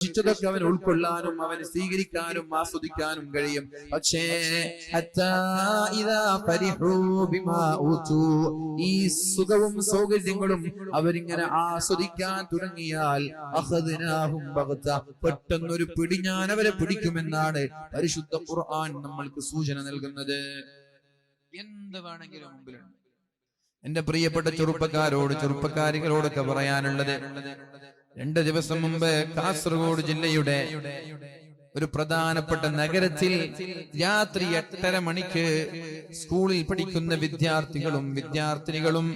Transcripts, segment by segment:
തൊക്കെ അവൻ ഉൾക്കൊള്ളാനും അവന് സ്വീകരിക്കാനും ആസ്വദിക്കാനും കഴിയും. പക്ഷേ ഈ സുഖവും സൗകര്യങ്ങളും അവരിങ്ങനെ ആസ്വദിക്കാൻ തുടങ്ങിയാൽ പെട്ടെന്നൊരു പിടി ഞാൻ അവരെ പിടിക്കുമെന്നാണ് പരിശുദ്ധ ഖുർആൻ നമ്മൾക്ക് സൂചന നൽകുന്നത്. എന്ത് വേണമെങ്കിലും മുമ്പിലുണ്ട്. എന്റെ പ്രിയപ്പെട്ട ചെറുപ്പക്കാരികളോടൊക്കെ പറയാനുള്ളത്, 2 ദിവസം മുമ്പ് കാസർഗോഡ് ജില്ലയുടെ ഒരു പ്രധാനപ്പെട്ട നഗരത്തിൽ രാത്രി 8:30 മണിക്ക് സ്കൂളിൽ പഠിക്കുന്ന വിദ്യാർത്ഥിനികളും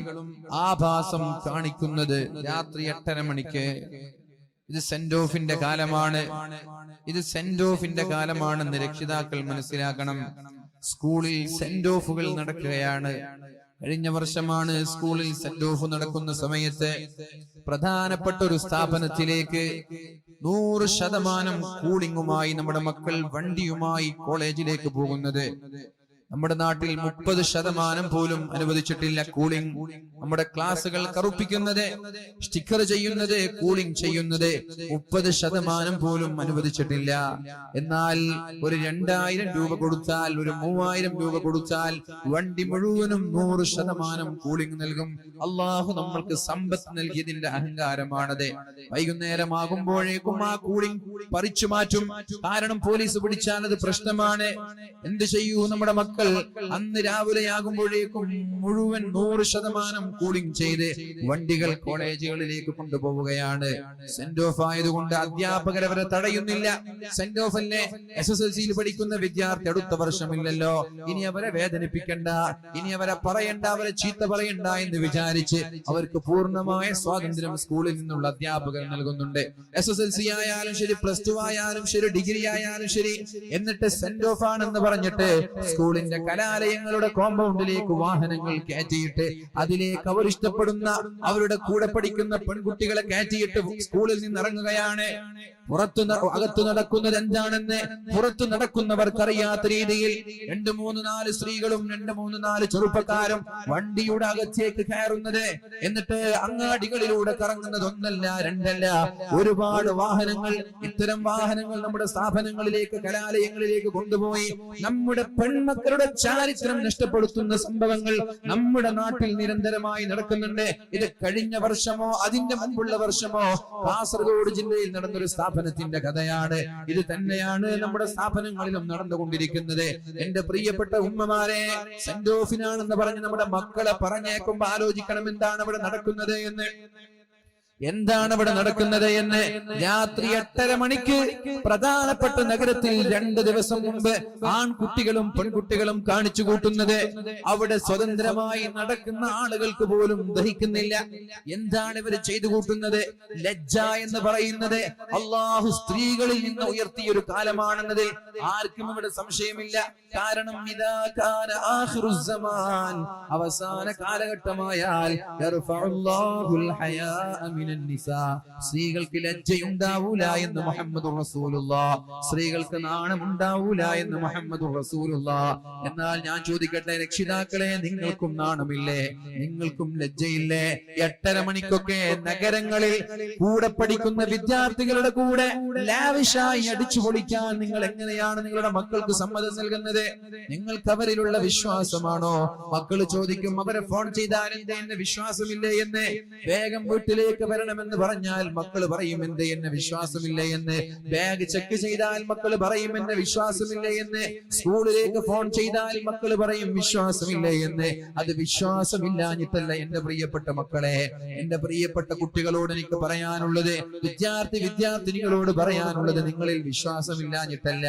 ആഭാസം കാണിക്കുന്നത് രാത്രി 8:30 മണിക്ക്. ഇത് സെന്റ് ഓഫിന്റെ കാലമാണെന്ന് രക്ഷിതാക്കൾ മനസ്സിലാക്കണം. സ്കൂളിൽ സെന്റ് ഓഫുകൾ നടക്കുകയാണ്. കഴിഞ്ഞ വർഷമാണ് സ്കൂളിൽ സെന്റ് ഓഫ് നടക്കുന്ന സമയത്ത് പ്രധാനപ്പെട്ട ഒരു സ്ഥാപനത്തിലേക്ക് 100% കൂളിംഗുമായി നമ്മുടെ മക്കൾ വണ്ടിയുമായി കോളേജിലേക്ക് പോകുന്നത്. നമ്മുടെ നാട്ടിൽ 30% പോലും അനുവദിച്ചിട്ടില്ല കൂളിംഗ്. നമ്മുടെ ക്ലാസുകൾ കറുപ്പിക്കുന്നത്, സ്റ്റിക്കർ ചെയ്യുന്നത്, കൂളിംഗ് ചെയ്യുന്നത് 30% പോലും അനുവദിച്ചിട്ടില്ല. എന്നാൽ ഒരു 2000 രൂപ കൊടുത്താൽ, ഒരു 3000 രൂപ കൊടുത്താൽ വണ്ടി മുഴുവനും 100% കൂളിംഗ് നൽകും. അള്ളാഹു നമ്മൾക്ക് സമ്പത്ത് നൽകിയതിന്റെ അഹങ്കാരമാണത്. വൈകുന്നേരമാകുമ്പോഴേക്കും ആ കൂളിംഗ് പറിച്ചു മാറ്റും. കാരണം പോലീസ് പിടിച്ചാൽ അത് പ്രശ്നമാണ്. എന്ത് ചെയ്യൂ നമ്മുടെ മക്കൾ? അന്ന് രാവിലെയാകുമ്പോഴേക്കും മുഴുവൻ 100% കൂളിംഗ് ചെയ്ത് വണ്ടികൾ കോളേജുകളിലേക്ക് കൊണ്ടുപോവുകയാണ്. സെന്റ് ഓഫ് ആയതുകൊണ്ട് അധ്യാപകർ അവരെ തടയുന്നില്ല. സെന്റ് ഓഫ് അല്ലേ, SSLC-യിൽ പഠിക്കുന്ന വിദ്യാർത്ഥി അടുത്ത വർഷമില്ലല്ലോ, ഇനി അവരെ വേദനിപ്പിക്കണ്ട, ഇനി അവരെ പറയണ്ട, അവരെ ചീത്ത പറയണ്ട എന്ന് വിചാരിച്ച് അവർക്ക് പൂർണ്ണമായ സ്വാതന്ത്ര്യം സ്കൂളിൽ നിന്നുള്ള അധ്യാപകർ നൽകുന്നുണ്ട്. SSLC ആയാലും ശരി, +2 ആയാലും ശരി, ഡിഗ്രി ആയാലും ശരി. എന്നിട്ട് സെന്റ് ഓഫ് ആണെന്ന് പറഞ്ഞിട്ട് സ്കൂളിന്റെ കലാലയങ്ങളുടെ കോമ്പൗണ്ടിലേക്ക് വാഹനങ്ങൾ കയറ്റിയിട്ട് അതിലേക്ക് അവർ ഇഷ്ടപ്പെടുന്ന അവരുടെ കൂടെ പഠിക്കുന്ന പെൺകുട്ടികളെ കയറ്റിയിട്ട് സ്കൂളിൽ നിന്ന് ഇറങ്ങുകയാണ്. അകത്തു നടക്കുന്നത് എന്താണെന്ന് പുറത്തു നടക്കുന്നവർക്കറിയാത്ത രീതിയിൽ 2, 3, 4 സ്ത്രീകളും 2, 3, 4 ചെറുപ്പക്കാരും വണ്ടിയുടെ അകത്തേക്ക് കയറുന്നത്. എന്നിട്ട് അങ്ങാടികളിലൂടെ കറങ്ങുന്നത് 1 അല്ല 2 അല്ല, ഒരുപാട് വാഹനങ്ങൾ. ഇത്തരം വാഹനങ്ങൾ നമ്മുടെ സ്ഥാപനങ്ങളിലേക്ക്, കലാലയങ്ങളിലേക്ക് കൊണ്ടുപോയി നമ്മുടെ പെൺമക്കളുടെ ചാരിത്രം നഷ്ടപ്പെടുത്തുന്ന സംഭവങ്ങൾ നമ്മുടെ നാട്ടിൽ നിരന്തരമായി നടക്കുന്നുണ്ട്. ഇത് കഴിഞ്ഞ വർഷമോ അതിന്റെ മുമ്പുള്ള വർഷമോ കാസർഗോഡ് ജില്ലയിൽ നടന്നൊരു സ്ഥാപനത്തിന്റെ കഥയാണ്. ഇത് തന്നെയാണ് നമ്മുടെ സ്ഥാപനങ്ങളിലും നടന്നുകൊണ്ടിരിക്കുന്നത്. എന്റെ പ്രിയപ്പെട്ട ഉമ്മമാരെ, സെന്റ് ഓഫിനാണെന്ന് പറഞ്ഞ് നമ്മുടെ മക്കളെ പറഞ്ഞേക്കുമ്പോ ആലോചിക്കണം എന്താണ് അവിടെ നടക്കുന്നത് എന്ന്. രാത്രി 8:30 മണിക്ക് പ്രധാനപ്പെട്ട നഗരത്തിൽ 2 ദിവസം മുമ്പ് ആൺകുട്ടികളും പെൺകുട്ടികളും കാണിച്ചു കൂട്ടുന്നത് അവിടെ സ്വതന്ത്രമായി നടക്കുന്ന ആളുകൾക്ക് പോലും ദഹിക്കുന്നില്ല. എന്താണ് ഇവർ ചെയ്തു കൂട്ടുന്നത്? ലജ്ജ എന്ന് പറയുന്നത് അള്ളാഹു സ്ത്രീകളിൽ നിന്ന് ഉയർത്തിയൊരു കാലമാണെന്നത് ആർക്കും ഇവിടെ സംശയമില്ല. കാരണം അവസാന കാലഘട്ടമായാൽ സ്ത്രീകൾക്ക് ലജ്ജയുണ്ടാവൂല എന്ന് മുഹമ്മദ് റസൂലുള്ളാഹ്, സ്ത്രീകൾക്ക് നാണമുണ്ടാവൂല എന്ന് മുഹമ്മദ് റസൂലുള്ളാഹ്. എന്നാൽ ഞാൻ ചോദിക്കട്ടെ രക്ഷിതാക്കളെ, നിങ്ങൾക്കും നാണമില്ലേ? നിങ്ങൾക്കും ലജ്ജയില്ലേ? 8:30 മണിക്കൊക്കെ നഗരങ്ങളിൽ കൂടെ പഠിക്കുന്ന വിദ്യാർത്ഥികളുടെ കൂടെ ലാവിഷായി അടിച്ചു പൊളിക്കാൻ നിങ്ങൾ എങ്ങനെയാണ് നിങ്ങളുടെ മക്കൾക്ക് സമ്മതം നൽകുന്നത്? നിങ്ങൾക്ക് അവരിലുള്ള വിശ്വാസമാണോ? മക്കൾ ചോദിക്കും, അവരെ ഫോൺ ചെയ്താൽ എന്നെ വിശ്വാസമില്ലേ എന്ന്. വേഗം വീട്ടിലേക്ക് വരണമെന്ന് പറഞ്ഞാൽ മക്കൾ പറയും എന്തേ എന്നെ വിശ്വാസമില്ലേ എന്ന്. ബാഗ് ചെക്ക് ചെയ്താൽ മക്കൾ പറയും എന്നെ വിശ്വാസമില്ലേ എന്ന്. സ്കൂളിലേക്ക് ഫോൺ ചെയ്താൽ മക്കൾ പറയും വിശ്വാസമില്ലേ എന്ന്. അത് വിശ്വാസമില്ലാഞ്ഞിട്ടല്ല എന്റെ പ്രിയപ്പെട്ട മക്കളെ, എന്റെ പ്രിയപ്പെട്ട കുട്ടികളോട് എനിക്ക് പറയാനുള്ളത്, വിദ്യാർത്ഥിനികളോട് പറയാനുള്ളത്, നിങ്ങളിൽ വിശ്വാസമില്ലാഞ്ഞിട്ടല്ല.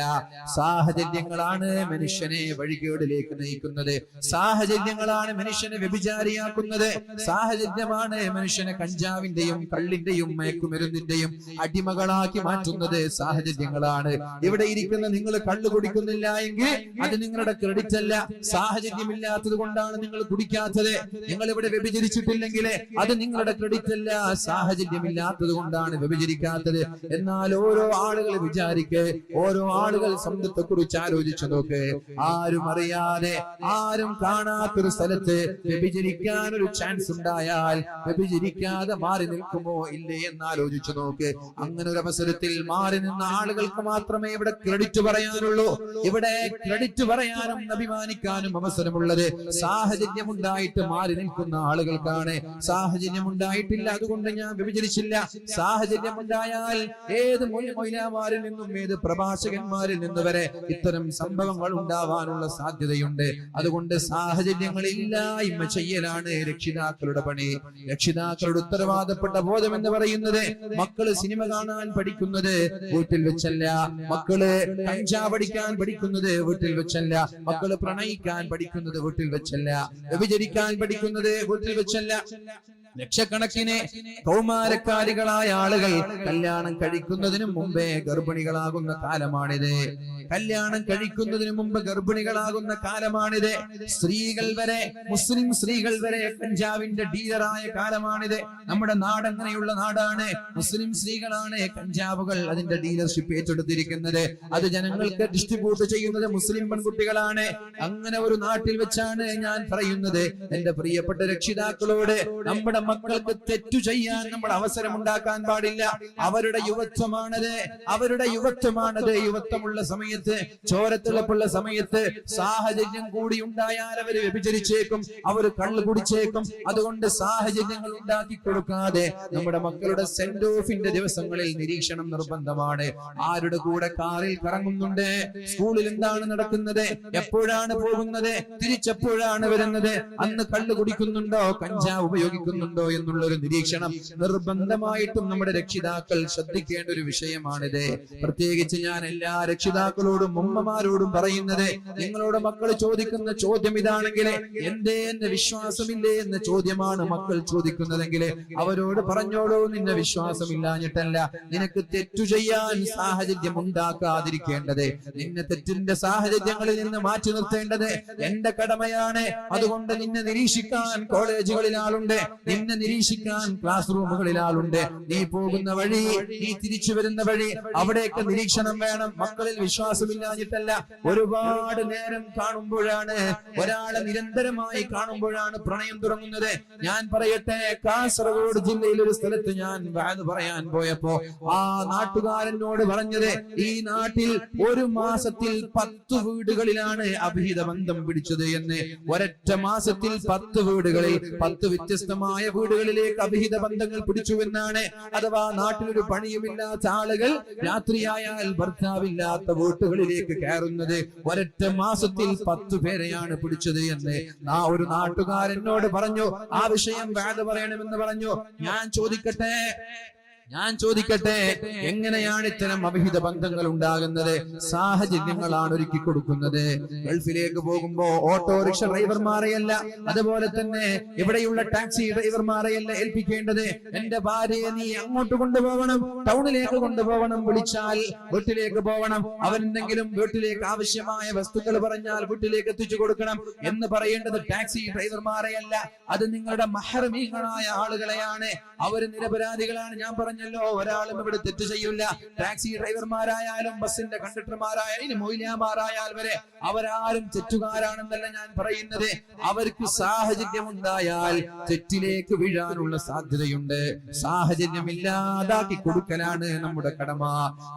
സാഹചര്യങ്ങളാണ് മനുഷ്യനെ വഴികേടിലേക്ക് നയിക്കുന്നത്. സാഹചര്യങ്ങളാണ് മനുഷ്യനെ വ്യഭിചാരിയാക്കുന്നത്. സാഹചര്യമാണ് മനുഷ്യനെ കഞ്ചാവിന്റെയും കള്ളിന്റെയും മയക്കുമരുന്നിന്റെയും അടിമകളാക്കി മാറ്റുന്നത്. സാഹചര്യങ്ങളാണ്. ഇവിടെ ഇരിക്കുന്ന നിങ്ങൾ കള്ളു കുടിക്കുന്നില്ല എങ്കിൽ അത് നിങ്ങളുടെ ക്രെഡിറ്റ് അല്ല. സാഹചര്യമില്ലാത്തത് കൊണ്ടാണ് നിങ്ങൾ കുടിക്കാത്തത്. നിങ്ങൾ ഇവിടെ വ്യഭിചരിച്ചിട്ടില്ലെങ്കിൽ അത് നിങ്ങളുടെ ക്രെഡിറ്റ് അല്ല. സാഹചര്യമില്ലാത്തത് കൊണ്ടാണ് വ്യഭിചരിക്കാത്തത്. എന്നാൽ ഓരോ ആളുകൾ വിചാരിക്ക്, ഓരോ ആളുകൾ സ്വന്തത്തെ കുറിച്ച് ആലോചിച്ചു നോക്ക്. ആരും അറിയാതെ, ആരും കാണാത്തൊരു സ്ഥലത്ത് വ്യഭിചരിക്കാൻ ഒരു ചാൻസ് ഉണ്ടായാൽ വ്യഭിചരിക്കാതെ മാറി നിൽക്കുമോ ഇല്ലേ എന്ന് ആലോചിച്ചു നോക്ക്. അങ്ങനെ ഒരു അവസരത്തിൽ മാറി നിന്ന ആളുകൾക്ക് മാത്രമേ ഇവിടെ ക്രെഡിറ്റ് പറയാനുള്ളൂ. ഇവിടെ ക്രെഡിറ്റ് പറയാനും അഭിമാനിക്കാനും അവസരമുള്ളത് സാഹചര്യം ഉണ്ടായിട്ട് മാറി നിൽക്കുന്ന ആളുകൾക്കാണ്. സാഹചര്യം ഉണ്ടായിട്ടില്ല, അതുകൊണ്ട് ഞാൻ വിഭജിച്ചില്ല. സാഹചര്യം ഉണ്ടായാൽ ഏത് മൊയ്ലാമാരിൽ നിന്നും ഏത് പ്രഭാഷകന്മാരിൽ നിന്ന് വരെ ഇത്തരം സംഭവങ്ങൾ ഉണ്ടാവാനുള്ള സാധ്യതയുണ്ട്. അതുകൊണ്ട് സാഹചര്യങ്ങളില്ലായ്മ ചെയ്യലാണ് രക്ഷിതാക്കളുടെ പണി. രക്ഷിതാക്കളുടെ ഉത്തരവാദപ്പെട്ട ബോധം എന്ന് പറയുന്നത് മക്കള് സിനിമ കാണാൻ പഠിക്കുന്നത് വീട്ടിൽ വെച്ചല്ല, മക്കള് കഞ്ചാവ് പഠിക്കാൻ പഠിക്കുന്നത് വീട്ടിൽ വെച്ചല്ല, മക്കള് പ്രണയിക്കാൻ പഠിക്കുന്നത് വീട്ടിൽ വെച്ചല്ല, വ്യഭിചരിക്കാൻ പഠിക്കുന്നത് വീട്ടിൽ വെച്ചല്ല. ലക്ഷക്കണക്കിന് കൗമാരക്കാരികളായ ആളുകൾ കല്യാണം കഴിക്കുന്നതിന് മുമ്പേ ഗർഭിണികളാകുന്ന കാലമാണിത്. കല്യാണം കഴിക്കുന്നതിന് മുമ്പ് ഗർഭിണികളാകുന്ന കാലമാണിത്. സ്ത്രീകൾ വരെ, മുസ്ലിം സ്ത്രീകൾ വരെ കഞ്ചാവിന്റെ ഡീലറായ കാലമാണിത്. നമ്മുടെ നാട് അങ്ങനെയുള്ള നാടാണ്. മുസ്ലിം സ്ത്രീകളാണ് കഞ്ചാവുകൾ അതിന്റെ ഡീലർഷിപ്പ് ഏറ്റെടുത്തിരിക്കുന്നത്. അത് ജനങ്ങൾക്ക് ഡിസ്ട്രിബ്യൂട്ട് ചെയ്യുന്നത് മുസ്ലിം പെൺകുട്ടികളാണ്. അങ്ങനെ ഒരു നാട്ടിൽ വെച്ചാണ് ഞാൻ പറയുന്നത്, എന്റെ പ്രിയപ്പെട്ട രക്ഷിതാക്കളോട്, നമ്മുടെ മക്കൾക്ക് തെറ്റു ചെയ്യാൻ നമ്മൾ അവസരം ഉണ്ടാക്കാൻ പാടില്ല. അവരുടെ യുവത്വമാണത്, അവരുടെ യുവത്വമാണത്. യുവത്വമുള്ള സമയത്ത്, ചോരത്തിളപ്പുള്ള സമയത്ത് സാഹചര്യം കൂടി ഉണ്ടായാൽ അവർ വ്യഭിചരിച്ചേക്കും, അവർ കള്ളു കുടിച്ചേക്കും. അതുകൊണ്ട് സാഹചര്യങ്ങൾ ഉണ്ടാക്കി കൊടുക്കാതെ നമ്മുടെ മക്കളുടെ സെന്റ് ഓഫിന്റെ ദിവസങ്ങളിൽ നിരീക്ഷണം നിർബന്ധമാണ്. ആരുടെ കൂടെ കാറിൽ കറങ്ങുന്നുണ്ട്, സ്കൂളിൽ എന്താണ് നടക്കുന്നത്, എപ്പോഴാണ് പോകുന്നത്, തിരിച്ചെപ്പോഴാണ് വരുന്നത്, അന്ന് കള്ളു കുടിക്കുന്നുണ്ടോ, കഞ്ചാവ് ഉപയോഗിക്കുന്നുണ്ടോ എന്നുള്ളൊരു നിരീക്ഷണം നിർബന്ധമായിട്ടും നമ്മുടെ രക്ഷിതാക്കൾ ശ്രദ്ധിക്കേണ്ട ഒരു വിഷയമാണിത്. പ്രത്യേകിച്ച് ഞാൻ എല്ലാ രക്ഷിതാക്കളോടും ഉമ്മമാരോടും പറയുന്നത്, നിങ്ങളോട് മക്കൾ ചോദിക്കുന്ന ചോദ്യം ഇതാണെങ്കിൽ, എന്തേ എന്നെ വിശ്വാസമില്ലേ എന്ന ചോദ്യമാണ് മക്കൾ ചോദിക്കുന്നതെങ്കിൽ അവരോട് പറഞ്ഞോളൂ, നിന്നെ വിശ്വാസമില്ലാഞ്ഞിട്ടല്ല, നിനക്ക് തെറ്റു ചെയ്യാൻ സാഹചര്യം ഉണ്ടാക്കാതിരിക്കേണ്ടത്, നിന്നെ തെറ്റിന്റെ സാഹചര്യങ്ങളിൽ നിന്ന് മാറ്റി നിർത്തേണ്ടത് എന്റെ കടമയാണ്. അതുകൊണ്ട് നിന്നെ നിരീക്ഷിക്കാൻ കോളേജുകളിൽ ആളുണ്ട്, നിന്നെ നിരീക്ഷിക്കാൻ ക്ലാസ് റൂമുകളിൽ ആളുണ്ട്. നീ പോകുന്ന വഴി, നീ തിരിച്ചു വരുന്ന വഴി, അവിടെയൊക്കെ നിരീക്ഷണം വേണം. മക്കളിൽ വിശ്വാസമില്ലാഞ്ഞിട്ടല്ല, ഒരുപാട് നേരം കാണുമ്പോഴാണ്, ഒരാളെ നിരന്തരമായി കാണുമ്പോഴാണ് പ്രണയം തുടങ്ങുന്നത്. ഞാൻ പറയട്ടെ, കാസർഗോഡ് ജില്ലയിൽ ഒരു സ്ഥലത്ത് ഞാൻ വാദ് പറയാൻ പോയപ്പോ ആ നാട്ടുകാരനോട് പറഞ്ഞത്, ഈ നാട്ടിൽ ഒരു മാസത്തിൽ 10 വീടുകളിലാണ് അഭിഹിത ബന്ധം പിടിച്ചത് എന്ന്. ഒരൊറ്റ മാസത്തിൽ 10 വീടുകളിൽ 10 വ്യത്യസ്തമായ വീടുകളിലേക്ക് അഭിഹിത ബന്ധങ്ങൾ പിടിച്ചുവെന്നാണ്. അഥവാ നാട്ടിലൊരു പണിയുമില്ലാത്ത ആളുകൾ രാത്രിയായാൽ ഭർത്താവില്ലാത്ത വീട്ടുകളിലേക്ക് കയറുന്നത് ഒരൊറ്റ മാസത്തിൽ 10 പേരെയാണ് പിടിച്ചത് എന്ന് ഒരു നാട്ടുകാരനോട് പറഞ്ഞു. ആ വിഷയം വാദ പറയണമെന്ന് പറഞ്ഞു. ഞാൻ ചോദിക്കട്ടെ, എങ്ങനെയാണ് ഇത്തരം അവിഹിത ബന്ധങ്ങൾ ഉണ്ടാകുന്നത്? സാഹചര്യങ്ങളാണ് ഒരുക്കി കൊടുക്കുന്നത്. ഗൾഫിലേക്ക് പോകുമ്പോ ഓട്ടോറിക്ഷ ഡ്രൈവർമാരെയല്ല, അതുപോലെ തന്നെ ഇവിടെയുള്ള ടാക്സി ഡ്രൈവർമാരെയല്ല ഏൽപ്പിക്കേണ്ടത്. എന്റെ ഭാര്യയെ നീ അങ്ങോട്ട് കൊണ്ടുപോകണം, ടൗണിലേക്ക് കൊണ്ടുപോകണം, വിളിച്ചാൽ വീട്ടിലേക്ക് പോകണം, അവരെന്തെങ്കിലും വീട്ടിലേക്ക് ആവശ്യമായ വസ്തുക്കൾ പറഞ്ഞാൽ വീട്ടിലേക്ക് എത്തിച്ചു കൊടുക്കണം എന്ന് പറയേണ്ടത് ടാക്സി ഡ്രൈവർമാരെയല്ല, അത് നിങ്ങളുടെ മഹ്റമീങ്ങളായ ആളുകളെയാണ്. അവര് നിരപരാധികളാണ്. ഞാൻ പറഞ്ഞല്ലോ, ഒരാളും ഇവിടെ തെറ്റ് ചെയ്യില്ല. ടാക്സി ഡ്രൈവർമാരായാലും ബസിന്റെ കണ്ടക്ടർമാരായാലും മൊയ്ലാമാരായാൽ വരെ അവരാരും തെറ്റുകാരാണെന്നല്ല ഞാൻ പറയുന്നത്. അവർക്ക് സാഹചര്യം ഉണ്ടായാൽ തെറ്റിലേക്ക് വീഴാനുള്ള സാധ്യതയുണ്ട്. സാഹചര്യം ഇല്ലാതാക്കി കൊടുക്കലാണ് നമ്മുടെ കടമ.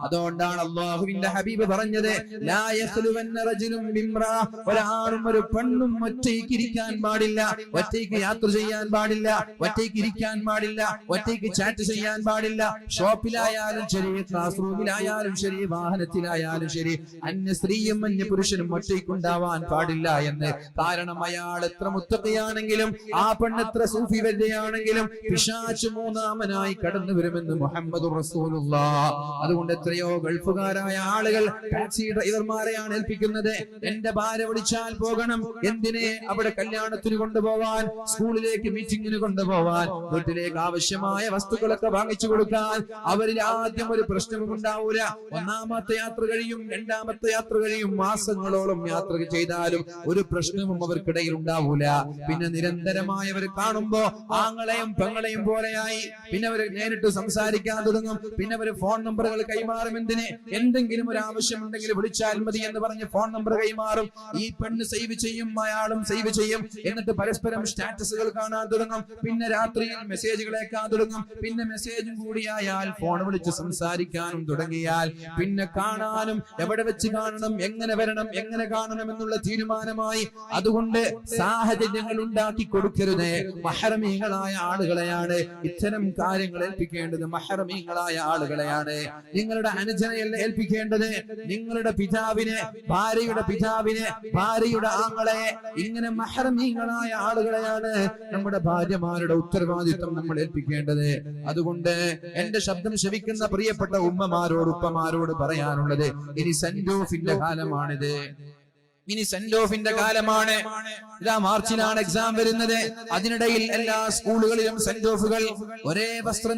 അതുകൊണ്ടാണ് അല്ലാഹുവിന്റെ ഹബീബ് പറഞ്ഞത്, ലാ യഖ്ലുവന്ന റജുലുൻ ബിംറാ, ഒരാളും ഒരു പെണ്ണും ഒറ്റയ്ക്ക് ഇരിക്കാൻ പാടില്ല, ഒറ്റയ്ക്ക് യാത്ര ചെയ്യാൻ പാടില്ല, ഒറ്റയ്ക്ക് ഇരിക്കാൻ പാടില്ല, ഒറ്റയ്ക്ക് ചാറ്റ് ചെയ്യാൻ പാടില്ല. ഷോപ്പിലായാലും ശരി, ക്ലാസ് റൂമിലായാലും ശരി, വാഹനത്തിലായാലും ശരി, അന്യ സ്ത്രീയും അന്യ പുരുഷനും ഒറ്റയ്ക്കുണ്ടാവാൻ പാടില്ല എന്ന്. കാരണം അയാൾ എത്ര മുത്തഖിയാണെങ്കിലും, ആ പെണ്ണെത്ര സൂഫി വര്യയാണെങ്കിലും പിശാച് മൂന്നാമനായി കടന്നു വരുമെന്ന് മുഹമ്മദുർ റസൂലുള്ളാഹ്. അതുകൊണ്ട് എത്രയോ ഗൾഫുകാരായ ആളുകൾ ടാക്സി ഡ്രൈവർമാരെയാണ് ഏൽപ്പിക്കുന്നത്. എന്റെ ഭാര്യ വിളിച്ചാൽ പോകണം, എന്തിനെ? അവിടെ കല്യാണത്തിന് കൊണ്ടുപോവാൻ, സ്കൂളിലേക്ക് മീറ്റിംഗിന് കൊണ്ടുപോവാൻ, വീട്ടിലേക്ക് ആവശ്യമായ വസ്തുക്കളൊക്കെ വാങ്ങിച്ചു കൊടുക്കാൻ അവരിൽ ആദ്യം ഒരു പ്രശ്നവും ഉണ്ടാവൂല. ഒന്നാമത്തെ യാത്ര കഴിയും, രണ്ടാമത്തെ യാത്ര കഴിയും, മാസങ്ങളോളം യാത്ര ചെയ്താലും ഒരു പ്രശ്നവും അവർക്കിടയിൽ ഉണ്ടാവൂല. പിന്നെ നിരന്തരമായി അവർ കാണുമ്പോ ആങ്ങളെയും പെങ്ങളെയും പോലെയായി. പിന്നെ അവർ നേരിട്ട് സംസാരിക്കാൻ തുടങ്ങും. പിന്നെ അവർ ഫോൺ നമ്പറുകൾ കൈമാറും. എന്തെങ്കിലും ഒരു ആവശ്യമുണ്ടെങ്കിൽ വിളിച്ചാൽ മതി എന്ന് പറഞ്ഞ് ഫോൺ നമ്പർ കൈമാറും. ഈ പെണ്ണ് സേവ് ചെയ്യും, അയാളും സേവ് ചെയ്യും. എന്നിട്ട് പരസ്പരം സ്റ്റാറ്റസുകൾ കാണാൻ തുടങ്ങും. പിന്നെ രാത്രിയിൽ മെസ്സേജുകൾ അയക്കാൻ തുടങ്ങും. പിന്നെ മെസ്സേജും കൂടിയായാൽ ഫോൺ വിളിച്ച് സംസാരിക്കാനും തുടങ്ങിയാൽ പിന്നെ കാണാനും എവിടെ വെച്ച് കാണണം, എങ്ങനെ വരണം, എങ്ങനെ കാണണം എന്നുള്ള തീരുമാനമായി. അതുകൊണ്ട് സാഹചര്യങ്ങൾ ഉണ്ടാക്കി കൊടുക്കരുത്. മഹ്റമീങ്ങളായ ആളുകളെയാണ് ഇത്തരം കാര്യങ്ങൾ ഏൽപ്പിക്കേണ്ടത്. മഹ്റമീങ്ങളായ ആളുകളെയാണ്. നിങ്ങളുടെ അനുജനെയല്ല ഏൽപ്പിക്കേണ്ടത്. നിങ്ങളുടെ പിതാവിനെ, ഭാര്യയുടെ പിതാവിനെ, ഭാര്യയുടെ ആങ്ങളെ, ഇങ്ങനെ മഹ്റമീങ്ങളായ ആളുകളെയാണ് നമ്മുടെ ഭാര്യമാരുടെ ഉത്തരവാദിത്വം നമ്മൾ ഏൽപ്പിക്കേണ്ടത്. അതുകൊണ്ട് എന്റെ ശബ്ദം ശ്രവിക്കുന്ന പ്രിയപ്പെട്ട ഉമ്മമാരോട്, ഉപ്പമാരോട് പറയാനുള്ളത്, ഇനി സെന്റ് ഓഫിന്റെ കാലമാണിത്. ഇനി സെന്റ് ഓഫിന്റെ കാലമാണ്. ഇതാ മാർച്ചിലാണ് എക്സാം വരുന്നത്. അതിനിടയിൽ എല്ലാ സ്കൂളുകളിലും സെന്റ് ഓഫുകൾ. ഒരേ വസ്ത്രം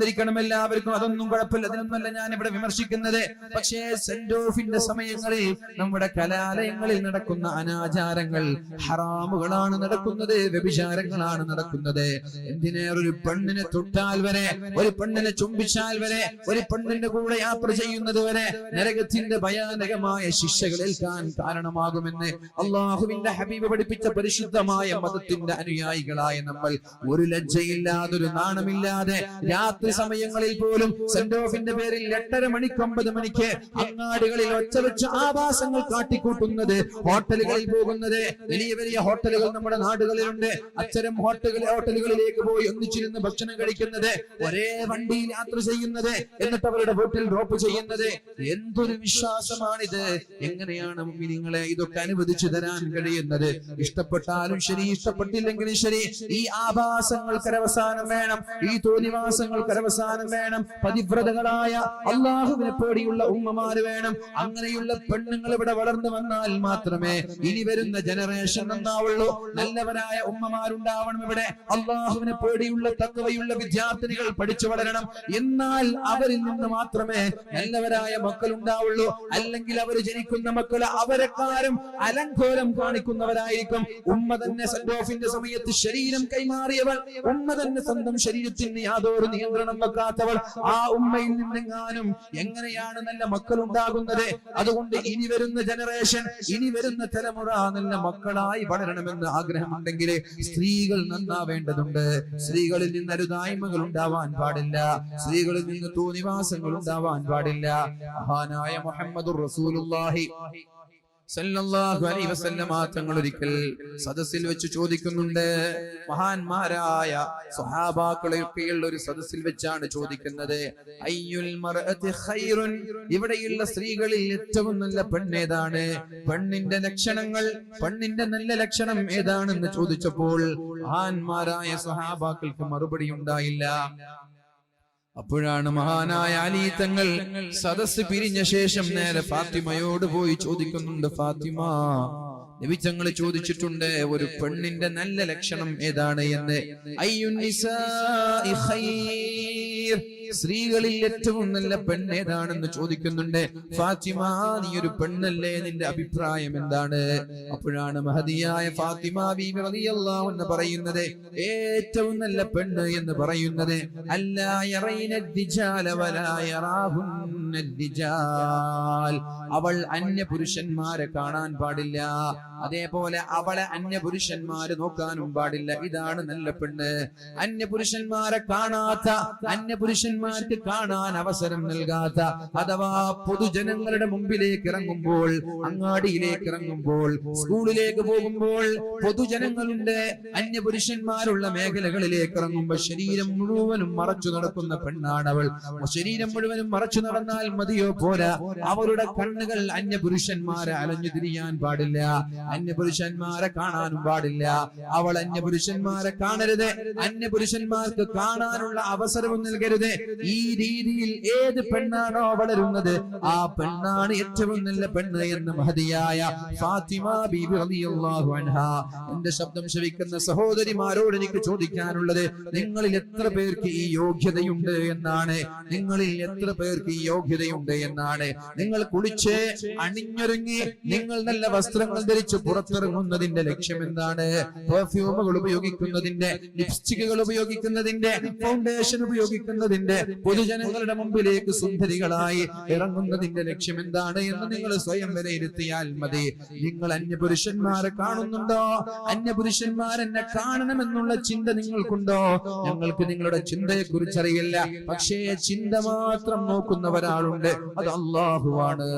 ധരിക്കണം എല്ലാവർക്കും. അതൊന്നും കുഴപ്പമില്ല, അതിനൊന്നല്ല ഞാൻ ഇവിടെ വിമർശിക്കുന്നത്. പക്ഷേ സെന്റ് ഓഫിന്റെ സമയങ്ങളിൽ നമ്മുടെ കലാലയങ്ങളിൽ നടക്കുന്ന അനാചാരങ്ങൾ, ഹറാമുകളാണ് നടക്കുന്നത്, വ്യഭിചാരങ്ങളാണ് നടക്കുന്നത്. എന്തിനേറെ പെണ്ണിനെ തൊട്ടാൽ വരെ, ഒരു പെണ്ണിനെ ചുംബിച്ചാൽ വരെ, ഒരു പെണ്ണിന്റെ കൂടെ യാത്ര ചെയ്യുന്നത് വരെ നരകത്തിന്റെ ഭയാനകമായ ശിക്ഷകൾ ഏൽക്കാൻ കാരണമാകുമെന്ന് അള്ളാഹുവിന്റെ ഹബീബ് പഠിപ്പിച്ച പരിശുദ്ധമായ മതത്തിന്റെ അനുയായികളായ നമ്മൾ ഒരു ലജ്ജയില്ലാതെ, ഒരു നാണമില്ലാതെ രാത്രി സമയങ്ങളിൽ പോലും സെന്റ് ഓഫിന്റെ പേരിൽ 8:30 മണിക്ക് 9 മണിക്ക് അങ്ങാടികളിൽ ഒച്ച വെച്ച് ആഭാസങ്ങൾ കാട്ടിക്കൂട്ടുന്നത്, ഹോട്ടലുകളിൽ പോകുന്നത്, വലിയ വലിയ ഹോട്ടലുകൾ നമ്മുടെ നാടുകളിലുണ്ട്. അത്തരം ഹോട്ടലുകളിലേക്ക് പോയി ഒന്നിച്ചിരുന്ന് ഭക്ഷണം കഴിക്കുന്നത്, ഒരേ വണ്ടിയിൽ യാത്ര ചെയ്യുന്നത്, എന്നിട്ട് അവരുടെ ഹോട്ടൽ ഡ്രോപ്പ് ചെയ്യുന്നത്, എന്തൊരു വിശ്വാസമാണിത്! എങ്ങനെയാണ് നിങ്ങളെ ഇതൊക്കെ അനുവദിച്ചു തരാൻ കഴിയുന്നത്? ഇഷ്ടപ്പെട്ടാലും ശരി, ഇഷ്ടപ്പെട്ടില്ലെങ്കിലും ശരി, ഈ ആഭാസങ്ങൾക്കൊരവസാനം വേണം. ഈ തോന്നിവാസങ്ങൾക്കൊരവസാനം വേണം. പതിവ്രതകളായ അള്ളാഹുവിനെ പേടിയുള്ള ഉമ്മമാര് വേണം. അങ്ങനെയുള്ള പെണ്ണുങ്ങൾ ഇവിടെ വളർന്നു വന്നാൽ മാത്രമേ ഇനി വരുന്ന ജനറേഷൻ നന്നാവുള്ളൂ. നല്ലവരായ ഉമ്മമാരുണ്ടാവണം ഇവിടെ. അള്ളാഹുവിനെ പേടിയുള്ള, തഖ്വയുള്ള വിദ്യാർത്ഥിനികൾ പഠിച്ചു വളരണം. എന്നാൽ അവരിൽ നിന്ന് മാത്രമേ നല്ലവരായ മക്കൾ ഉണ്ടാവുള്ളൂ. അല്ലെങ്കിൽ അവർ ജനിക്കുന്ന മക്കൾ അവരെക്കാരും അലങ്കോലം കാണിക്കുന്നവരായിരിക്കും. ഉമ്മ തന്നെ സെന്റ് ഓഫിന്റെ സമയത്ത് ശരീരം കൈമാറിയവൾ, ഉമ്മ തന്നെ സ്വന്തം ശരീരത്തിന് യാതൊരു നിയന്ത്രണം വെക്കാത്തവൾ, ആ ഉമ്മയിൽ നിന്നെങ്ങാനും എങ്ങനെയാണ് നല്ല മക്കൾ ഉണ്ടാകുന്നത്? അതുകൊണ്ട് ഇനി വരുന്ന ജനറേഷൻ, ഇനി വരുന്ന തലമുറ നല്ല മക്കളായി വളരണമെന്ന് ആഗ്രഹമുണ്ടെങ്കിൽ സ്ത്രീകൾ നന്നാവേണ്ടതുണ്ട്. സ്ത്രീകളിൽ നിന്ന് അരുതായ്മകൾ ഉണ്ടാവാൻ പാടില്ല. സ്ത്രീകളിൽ നിന്ന് തോന്നിവാസങ്ങൾ ഉണ്ടാവാൻ പാടില്ല. മഹാനായ മുഹമ്മദുർ റസൂലുള്ളാഹി സല്ലല്ലാഹു അലൈഹി വസല്ലമ തങ്ങൾ ഒരിക്കൽ സദസ്സിൽ വെച്ച് ചോദിക്കുന്നുണ്ട്. മഹാന്മാരായ സ്വഹാബാക്കളെയൊക്കെയുള്ള ഒരു സദസ്സിൽ വെച്ചാണ് ചോദിക്കുന്നത്, അയ്യുൽ മർഅതി ഖൈറുൻ, ഇവിടെയുള്ള സ്ത്രീകളിൽ ഏറ്റവും നല്ല പെണ്ണേതാണ്? പെണ്ണിന്റെ ലക്ഷണങ്ങൾ, പെണ്ണിന്റെ നല്ല ലക്ഷണം ഏതാണെന്ന് ചോദിച്ചപ്പോൾ മഹാന്മാരായ സ്വഹാബാക്കൾക്ക് മറുപടി ഉണ്ടായില്ല. അപ്പോഴാണ് മഹാനായ അലി തങ്ങൾ സദസ് പിരിഞ്ഞ ശേഷം നേരെ ഫാത്തിമയോട് പോയി ചോദിക്കുന്നുണ്ട്, ഫാത്തിമ, നബി തങ്ങൾ ചോദിച്ചിട്ടുണ്ട് ഒരു പെണ്ണിന്റെ നല്ല ലക്ഷണം ഏതാണ് എന്ന്. അയ്യുൻ നിസാഇ ഖൈർ, സ്ത്രീകളിൽ ഏറ്റവും നല്ല പെണ്ണ് ഏതാണെന്ന് ചോദിക്കുന്നുണ്ട്. ഫാത്തിമ, നീ ഒരു പെണ്ണല്ലേ, നിന്റെ അഭിപ്രായം എന്താണ്? അപ്പോഴാണ് മഹദിയായ ഫാത്തിമ ബീബി റളിയല്ലാഹു അൻഹ പറയുന്നത്, ഏറ്റവും നല്ല പെണ്ണ് എന്ന് പറയുന്നത് അല്ലാ യറൈന ദിജാല വലാ യറാഹുന്ന ദിജാൽ, അവൾ അന്യ പുരുഷന്മാരെ കാണാൻ പാടില്ല, അതേപോലെ അവളെ അന്യ പുരുഷന്മാര് നോക്കാനും പാടില്ല. ഇതാണ് നല്ല പെണ്ണ്. അന്യ പുരുഷന്മാരെ കാണാത്ത, അന്യ പുരുഷന്മാർക്ക് കാണാൻ അവസരം നൽകാത്ത, അഥവാ പൊതുജനങ്ങളുടെ മുമ്പിലേക്ക് ഇറങ്ങുമ്പോൾ, അങ്ങാടിയിലേക്ക് ഇറങ്ങുമ്പോൾ, സ്കൂളിലേക്ക് പോകുമ്പോൾ, പൊതുജനങ്ങളുണ്ട്, അന്യ പുരുഷന്മാരുള്ള മേഖലകളിലേക്ക് ഇറങ്ങുമ്പോൾ ശരീരം മുഴുവനും മറച്ചു നടക്കുന്ന പെണ്ണാണ് അവൾ. ശരീരം മുഴുവനും മറച്ചു നടന്നാൽ മതിയോ, പോരാ, അവരുടെ കണ്ണുകൾ അന്യ പുരുഷന്മാരെ അലഞ്ഞു തിരിയാൻ പാടില്ല, അന്യ പുരുഷന്മാരെ കാണാനും പാടില്ല. അവൾ അന്യ പുരുഷന്മാരെ കാണരുത്, അന്യ പുരുഷന്മാർക്ക് കാണാനുള്ള അവസരവും നൽകരുത്. ഈ രീതിയിൽ ഏത് പെണ്ണാണോ വളരുന്നത് ആ പെണ്ണാണ് ഏറ്റവും നല്ല പെണ്ണ് എന്ന് മഹദിയായ ഫാത്തിമ ബീബി റളിയല്ലാഹു അൻഹാ. എന്റെ ശബ്ദം ശ്രവിക്കുന്ന സഹോദരിമാരോട് എനിക്ക് ചോദിക്കാനുള്ളത്, നിങ്ങളിൽ എത്ര പേർക്ക് ഈ യോഗ്യതയുണ്ട് എന്നാണ്. നിങ്ങളിൽ എത്ര പേർക്ക് ഈ യോഗ്യതയുണ്ട് എന്നാണ്. നിങ്ങൾ കുളിച്ച് അണിഞ്ഞൊരുങ്ങി നിങ്ങൾ നല്ല വസ്ത്രങ്ങൾ ധരിച്ച് പുറത്തിറങ്ങുന്നതിന്റെ ലക്ഷ്യം എന്താണ്? പെർഫ്യൂമുകൾ ഉപയോഗിക്കുന്നതിന്റെ, ലിപ്സ്റ്റിക്കുകൾ ഉപയോഗിക്കുന്നതിന്റെ, ഫൗണ്ടേഷൻ ഉപയോഗിക്കുന്നതിന്റെ, പൊതുജനങ്ങളുടെ മുമ്പിലേക്ക് സുന്ദരികളായി ഇറങ്ങുന്നതിന്റെ ലക്ഷ്യം എന്താണ് എന്ന് നിങ്ങൾ സ്വയം വിലയിരുത്തിയാൽ മതി. നിങ്ങൾ അന്യപുരുഷന്മാരെ കാണുന്നുണ്ടോ? അന്യപുരുഷന്മാരെന്നെ കാണണമെന്നുള്ള ചിന്ത നിങ്ങൾക്കുണ്ടോ? ഞങ്ങൾക്ക് നിങ്ങളുടെ ചിന്തയെ കുറിച്ചറിയില്ല, പക്ഷേ ചിന്ത മാത്രം നോക്കുന്ന ഒരാളുണ്ട്, അത് അല്ലാഹുവാണ്.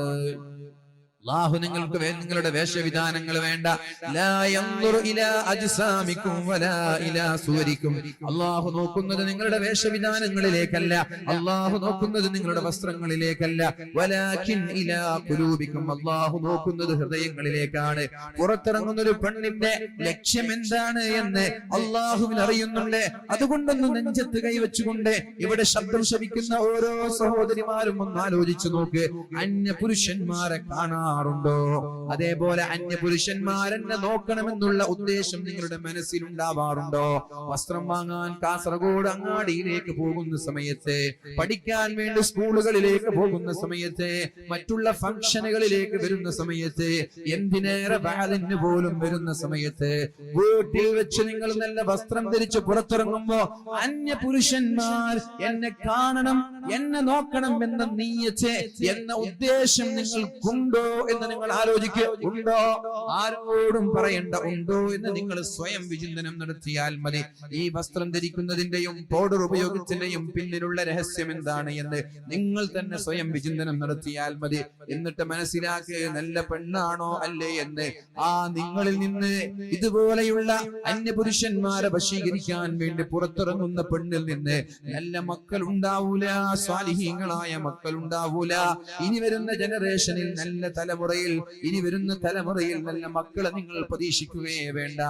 അല്ലാഹു നിങ്ങൾക്ക് നിങ്ങളുടെ വേഷവിധാനങ്ങൾ വേണ്ട. ലാ യൻദുറു ഇലാ അജ്സാമികും വലാ ഇലാ സുവരികും. അല്ലാഹു നോക്കുന്നത് നിങ്ങളുടെ വേഷവിധാനങ്ങളിലേക്കല്ല, അല്ലാഹു നോക്കുന്നത് നിങ്ങളുടെ വസ്ത്രങ്ങളിലേക്കല്ല. വലാകിൻ ഇലാ ഖുലൂബികും. അല്ലാഹു നോക്കുന്നത് ഹൃദയങ്ങളിലേക്കാണ്. പുറത്തിറങ്ങുന്ന ഒരു പെണ്ണിന്റെ ലക്ഷ്യം എന്താണ് എന്ന് അല്ലാഹുവിന് അറിയുന്നുണ്ട്. അതുകൊണ്ടൊന്ന് നെഞ്ചത്ത് കൈവച്ചുകൊണ്ട് ഇവിടെ ശബ്ദം ശ്രവിക്കുന്ന ഓരോ സഹോദരിമാരും ഒന്ന് ആലോചിച്ചു നോക്ക്. അന്യ പുരുഷന്മാരെ കാണാറുണ്ടോ? അതേപോലെ അന്യ പുരുഷന്മാരെന്നെ നോക്കണമെന്നുള്ള ഉദ്ദേശം നിങ്ങളുടെ മനസ്സിലുണ്ടാവാറുണ്ടോ? വസ്ത്രം വാങ്ങാൻ കാസർഗോഡ് അങ്ങാടിയിലേക്ക് പോകുന്ന സമയത്ത്, പഠിക്കാൻ വേണ്ടി സ്കൂളുകളിലേക്ക് പോകുന്ന സമയത്ത്, മറ്റുള്ള ഫംഗ്ഷനുകളിലേക്ക് വരുന്ന സമയത്ത്, എന്തിനേറെ ബാലിന് പോലും വരുന്ന സമയത്ത്, വീട്ടിൽ വെച്ച് നിങ്ങൾ നല്ല വസ്ത്രം ധരിച്ച് പുറത്തിറങ്ങുമ്പോ അന്യ പുരുഷന്മാർ എന്നെ കാണണം, എന്നെ നോക്കണം എന്ന നീയത്ത്, എന്ന ഉദ്ദേശം നിങ്ങൾക്കുണ്ടോ എന്ന് നിങ്ങൾ ആലോചിക്കുക. ഉണ്ടോ? ആരോടും പറയണ്ട, ഉണ്ടോ എന്ന് നിങ്ങൾ സ്വയം വിചിന്തനം നടത്തിയാൽ മതി. ഈ വസ്ത്രം ധരിക്കുന്നതിന്റെയും പൗഡർ ഉപയോഗത്തിന്റെയും പിന്നിലുള്ള രഹസ്യം എന്താണ് എന്ന് നിങ്ങൾ തന്നെ സ്വയം വിചിന്തനം നടത്തിയാൽ മതി. എന്നിട്ട് മനസ്സിലാക്കുക, നല്ല പെണ്ണാണോ അല്ലേ എന്ന്. ആ നിങ്ങളിൽ നിന്ന് ഇതുപോലെയുള്ള അന്യപുരുഷന്മാരെ വശീകരിക്കാൻ വേണ്ടി പുറത്തിറങ്ങുന്ന പെണ്ണിൽ നിന്ന് നല്ല മക്കൾ ഉണ്ടാവൂല, സ്വാലിഹീങ്ങളായ മക്കൾ ഉണ്ടാവൂല. ഇനി വരുന്ന ജനറേഷനിൽ, നല്ല തലമുറയിൽ, ഇനി വരുന്ന തലമുറയിൽ നല്ല മക്കളെ നിങ്ങൾ പ്രതീക്ഷിക്കുകയേ വേണ്ട.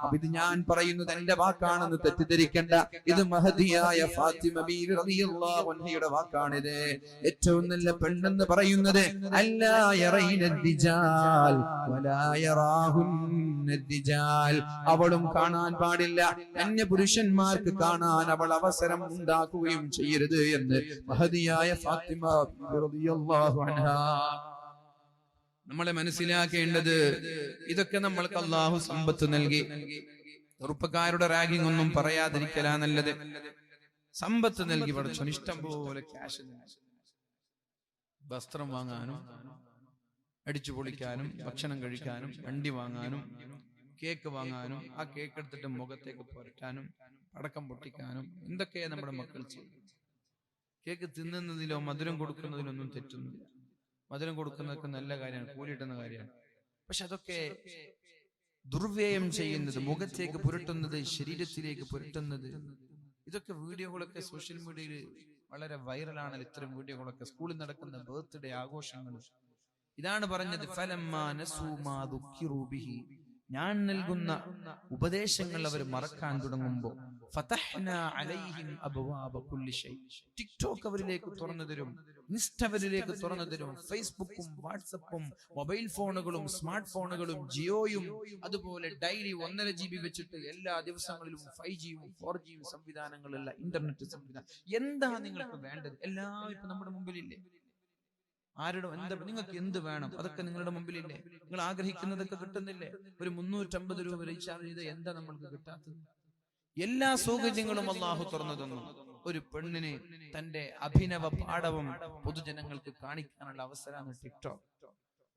അപ്പൊ ഇത് ഞാൻ പറയുന്നത് എന്റെ വാക്കാണെന്ന് തെറ്റിദ്ധരിക്കേണ്ട. ഇത് മഹദിയായ ഫാത്തിമ ബീവി റളിയല്ലാഹു അൻഹയുടെ വാക്കാണിത്. ഏറ്റവും നല്ല പെണ്ണെന്ന് പറയുന്നത് അല്ലാ യറൈനദ്ദിജാൽ വലാ യറാഹുന്നദ്ദിജാൽ. അവളും കാണാൻ പാടില്ല, അന്യ പുരുഷന്മാർക്ക് കാണാൻ അവൾ അവസരം ഉണ്ടാക്കുകയും ചെയ്യരുത് എന്ന് മഹദിയായ ഫാത്തിമ ബീവി റളിയല്ലാഹു അൻഹാ. നമ്മളെ മനസ്സിലാക്കേണ്ടത്, ഇതൊക്കെ നമ്മൾക്ക് അല്ലാഹു സമ്പത്ത് നൽകി. ചെറുപ്പക്കാരുടെ റാഗിംഗ് ഒന്നും പറയാതിരിക്കലാ നല്ലത്. സമ്പത്ത് നൽകി പഠിച്ചു, ഇഷ്ടം പോലെ ക്യാഷ്, വസ്ത്രം വാങ്ങാനും അടിച്ചു പൊളിക്കാനും ഭക്ഷണം കഴിക്കാനും വണ്ടി വാങ്ങാനും കേക്ക് വാങ്ങാനും ആ കേക്ക് എടുത്തിട്ട് മുഖത്തേക്ക് പുരട്ടാനും പടക്കം പൊട്ടിക്കാനും എന്തൊക്കെയാ നമ്മുടെ മക്കൾ ചെയ്യും. കേക്ക് തിന്നുന്നതിലോ മധുരം കൊടുക്കുന്നതിലോ ഒന്നും തെറ്റൊന്നുമില്ല. മധുരം കൊടുക്കുന്നതൊക്കെ നല്ല കാര്യമാണ്, കൂലിയിട്ടുന്ന കാര്യമാണ്. പക്ഷെ അതൊക്കെ ദുർവ്യയം ചെയ്യുന്നത്, മുഖത്തേക്ക് പുരട്ടുന്നത്, ശരീരത്തിലേക്ക് പുരട്ടുന്നത്, ഇതൊക്കെ വീഡിയോകളൊക്കെ സോഷ്യൽ മീഡിയയിൽ വളരെ വൈറലാണ്. ഇത്തരം വീഡിയോകളൊക്കെ സ്കൂളിൽ നടക്കുന്ന ബർത്ത്ഡേ ആഘോഷങ്ങൾ. ഇതാണ് പറഞ്ഞത് ഫലമ്മാ നസൂ മാ ദുക്കിറൂ ബിഹി, ഞാൻ നൽകുന്ന ഉപദേശങ്ങൾ അവർ മറക്കാൻ തുടങ്ങുമ്പോൾ ഫതഹ്നാ അലൈഹിം അബ്വാബ കുല്ലി ശൈ, ടിക്ടോക്ക് അവരിലേക്ക് തുറന്നു തരും, ഇൻസ്റ്റ അവരിലേക്ക് തുറന്നു തരും, ഫേസ്ബുക്കും വാട്സപ്പും മൊബൈൽ ഫോണുകളും സ്മാർട്ട് ഫോണുകളും ജിയോയും അതുപോലെ ഡെയിലി 1.5 GB വെച്ചിട്ട് എല്ലാ ദിവസങ്ങളിലും 5Gയും 4Gയും സംവിധാനങ്ങളുള്ള ഇന്റർനെറ്റ് സംവിധാനം. എന്താ നിങ്ങൾക്ക് വേണ്ടത്? എല്ലാം ഇപ്പൊ നമ്മുടെ മുമ്പിലില്ലേ? ആരുടെ എന്താ നിങ്ങൾക്ക് എന്ത് വേണം? അതൊക്കെ നിങ്ങളുടെ മുമ്പിലില്ലേ? നിങ്ങൾ ആഗ്രഹിക്കുന്നതൊക്കെ കിട്ടുന്നില്ലേ? ഒരു 350 രൂപ റീചാർജ് ചെയ്ത് എന്താ നമ്മൾക്ക് കിട്ടാത്തത്? എല്ലാ സൗകര്യങ്ങളും അല്ലാഹു തുറന്നു തന്നു. ഒരു പെണ്ണിന് തന്റെ അഭിനവ പാടവം പൊതുജനങ്ങൾക്ക് കാണിക്കാനുള്ള അവസരമാണ് ടിക്ടോക്ക്.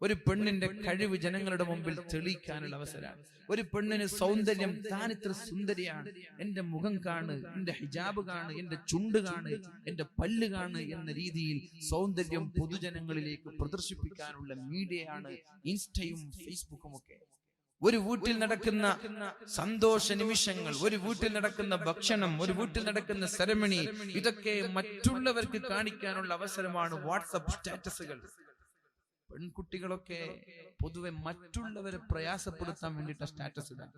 ഒരു പെണ്ണിന്റെ കഴിവ് ജനങ്ങളുടെ മുമ്പിൽ തെളിയിക്കാനുള്ള അവസരമാണ്. ഒരു പെണ്ണിന് സൗന്ദര്യം, താൻ ഇത്ര സുന്ദരിയാണ്, എന്റെ മുഖം കാണ്, എന്റെ ഹിജാബ് കാണ്, എന്റെ ചുണ്ട് കാണ്, എന്റെ പല്ല് കാണ് എന്ന രീതിയിൽ സൗന്ദര്യം പൊതുജനങ്ങളിലേക്ക് പ്രദർശിപ്പിക്കാനുള്ള മീഡിയയാണ് ഇൻസ്റ്റയും ഫേസ്ബുക്കും ഒക്കെ. ഒരു വീട്ടിൽ നടക്കുന്ന സന്തോഷ നിമിഷങ്ങൾ, ഒരു വീട്ടിൽ നടക്കുന്ന ഭക്ഷണം, ഒരു വീട്ടിൽ നടക്കുന്ന സെറമണി, ഇതൊക്കെ മറ്റുള്ളവർക്ക് കാണിക്കാനുള്ള അവസരമാണ് വാട്സപ്പ് സ്റ്റാറ്റസുകൾ. പെൺകുട്ടികളൊക്കെ പൊതുവെ മറ്റുള്ളവരെ പ്രയാസപ്പെടുത്താൻ വേണ്ടിയിട്ട് സ്റ്റാറ്റസ് ഇടാം.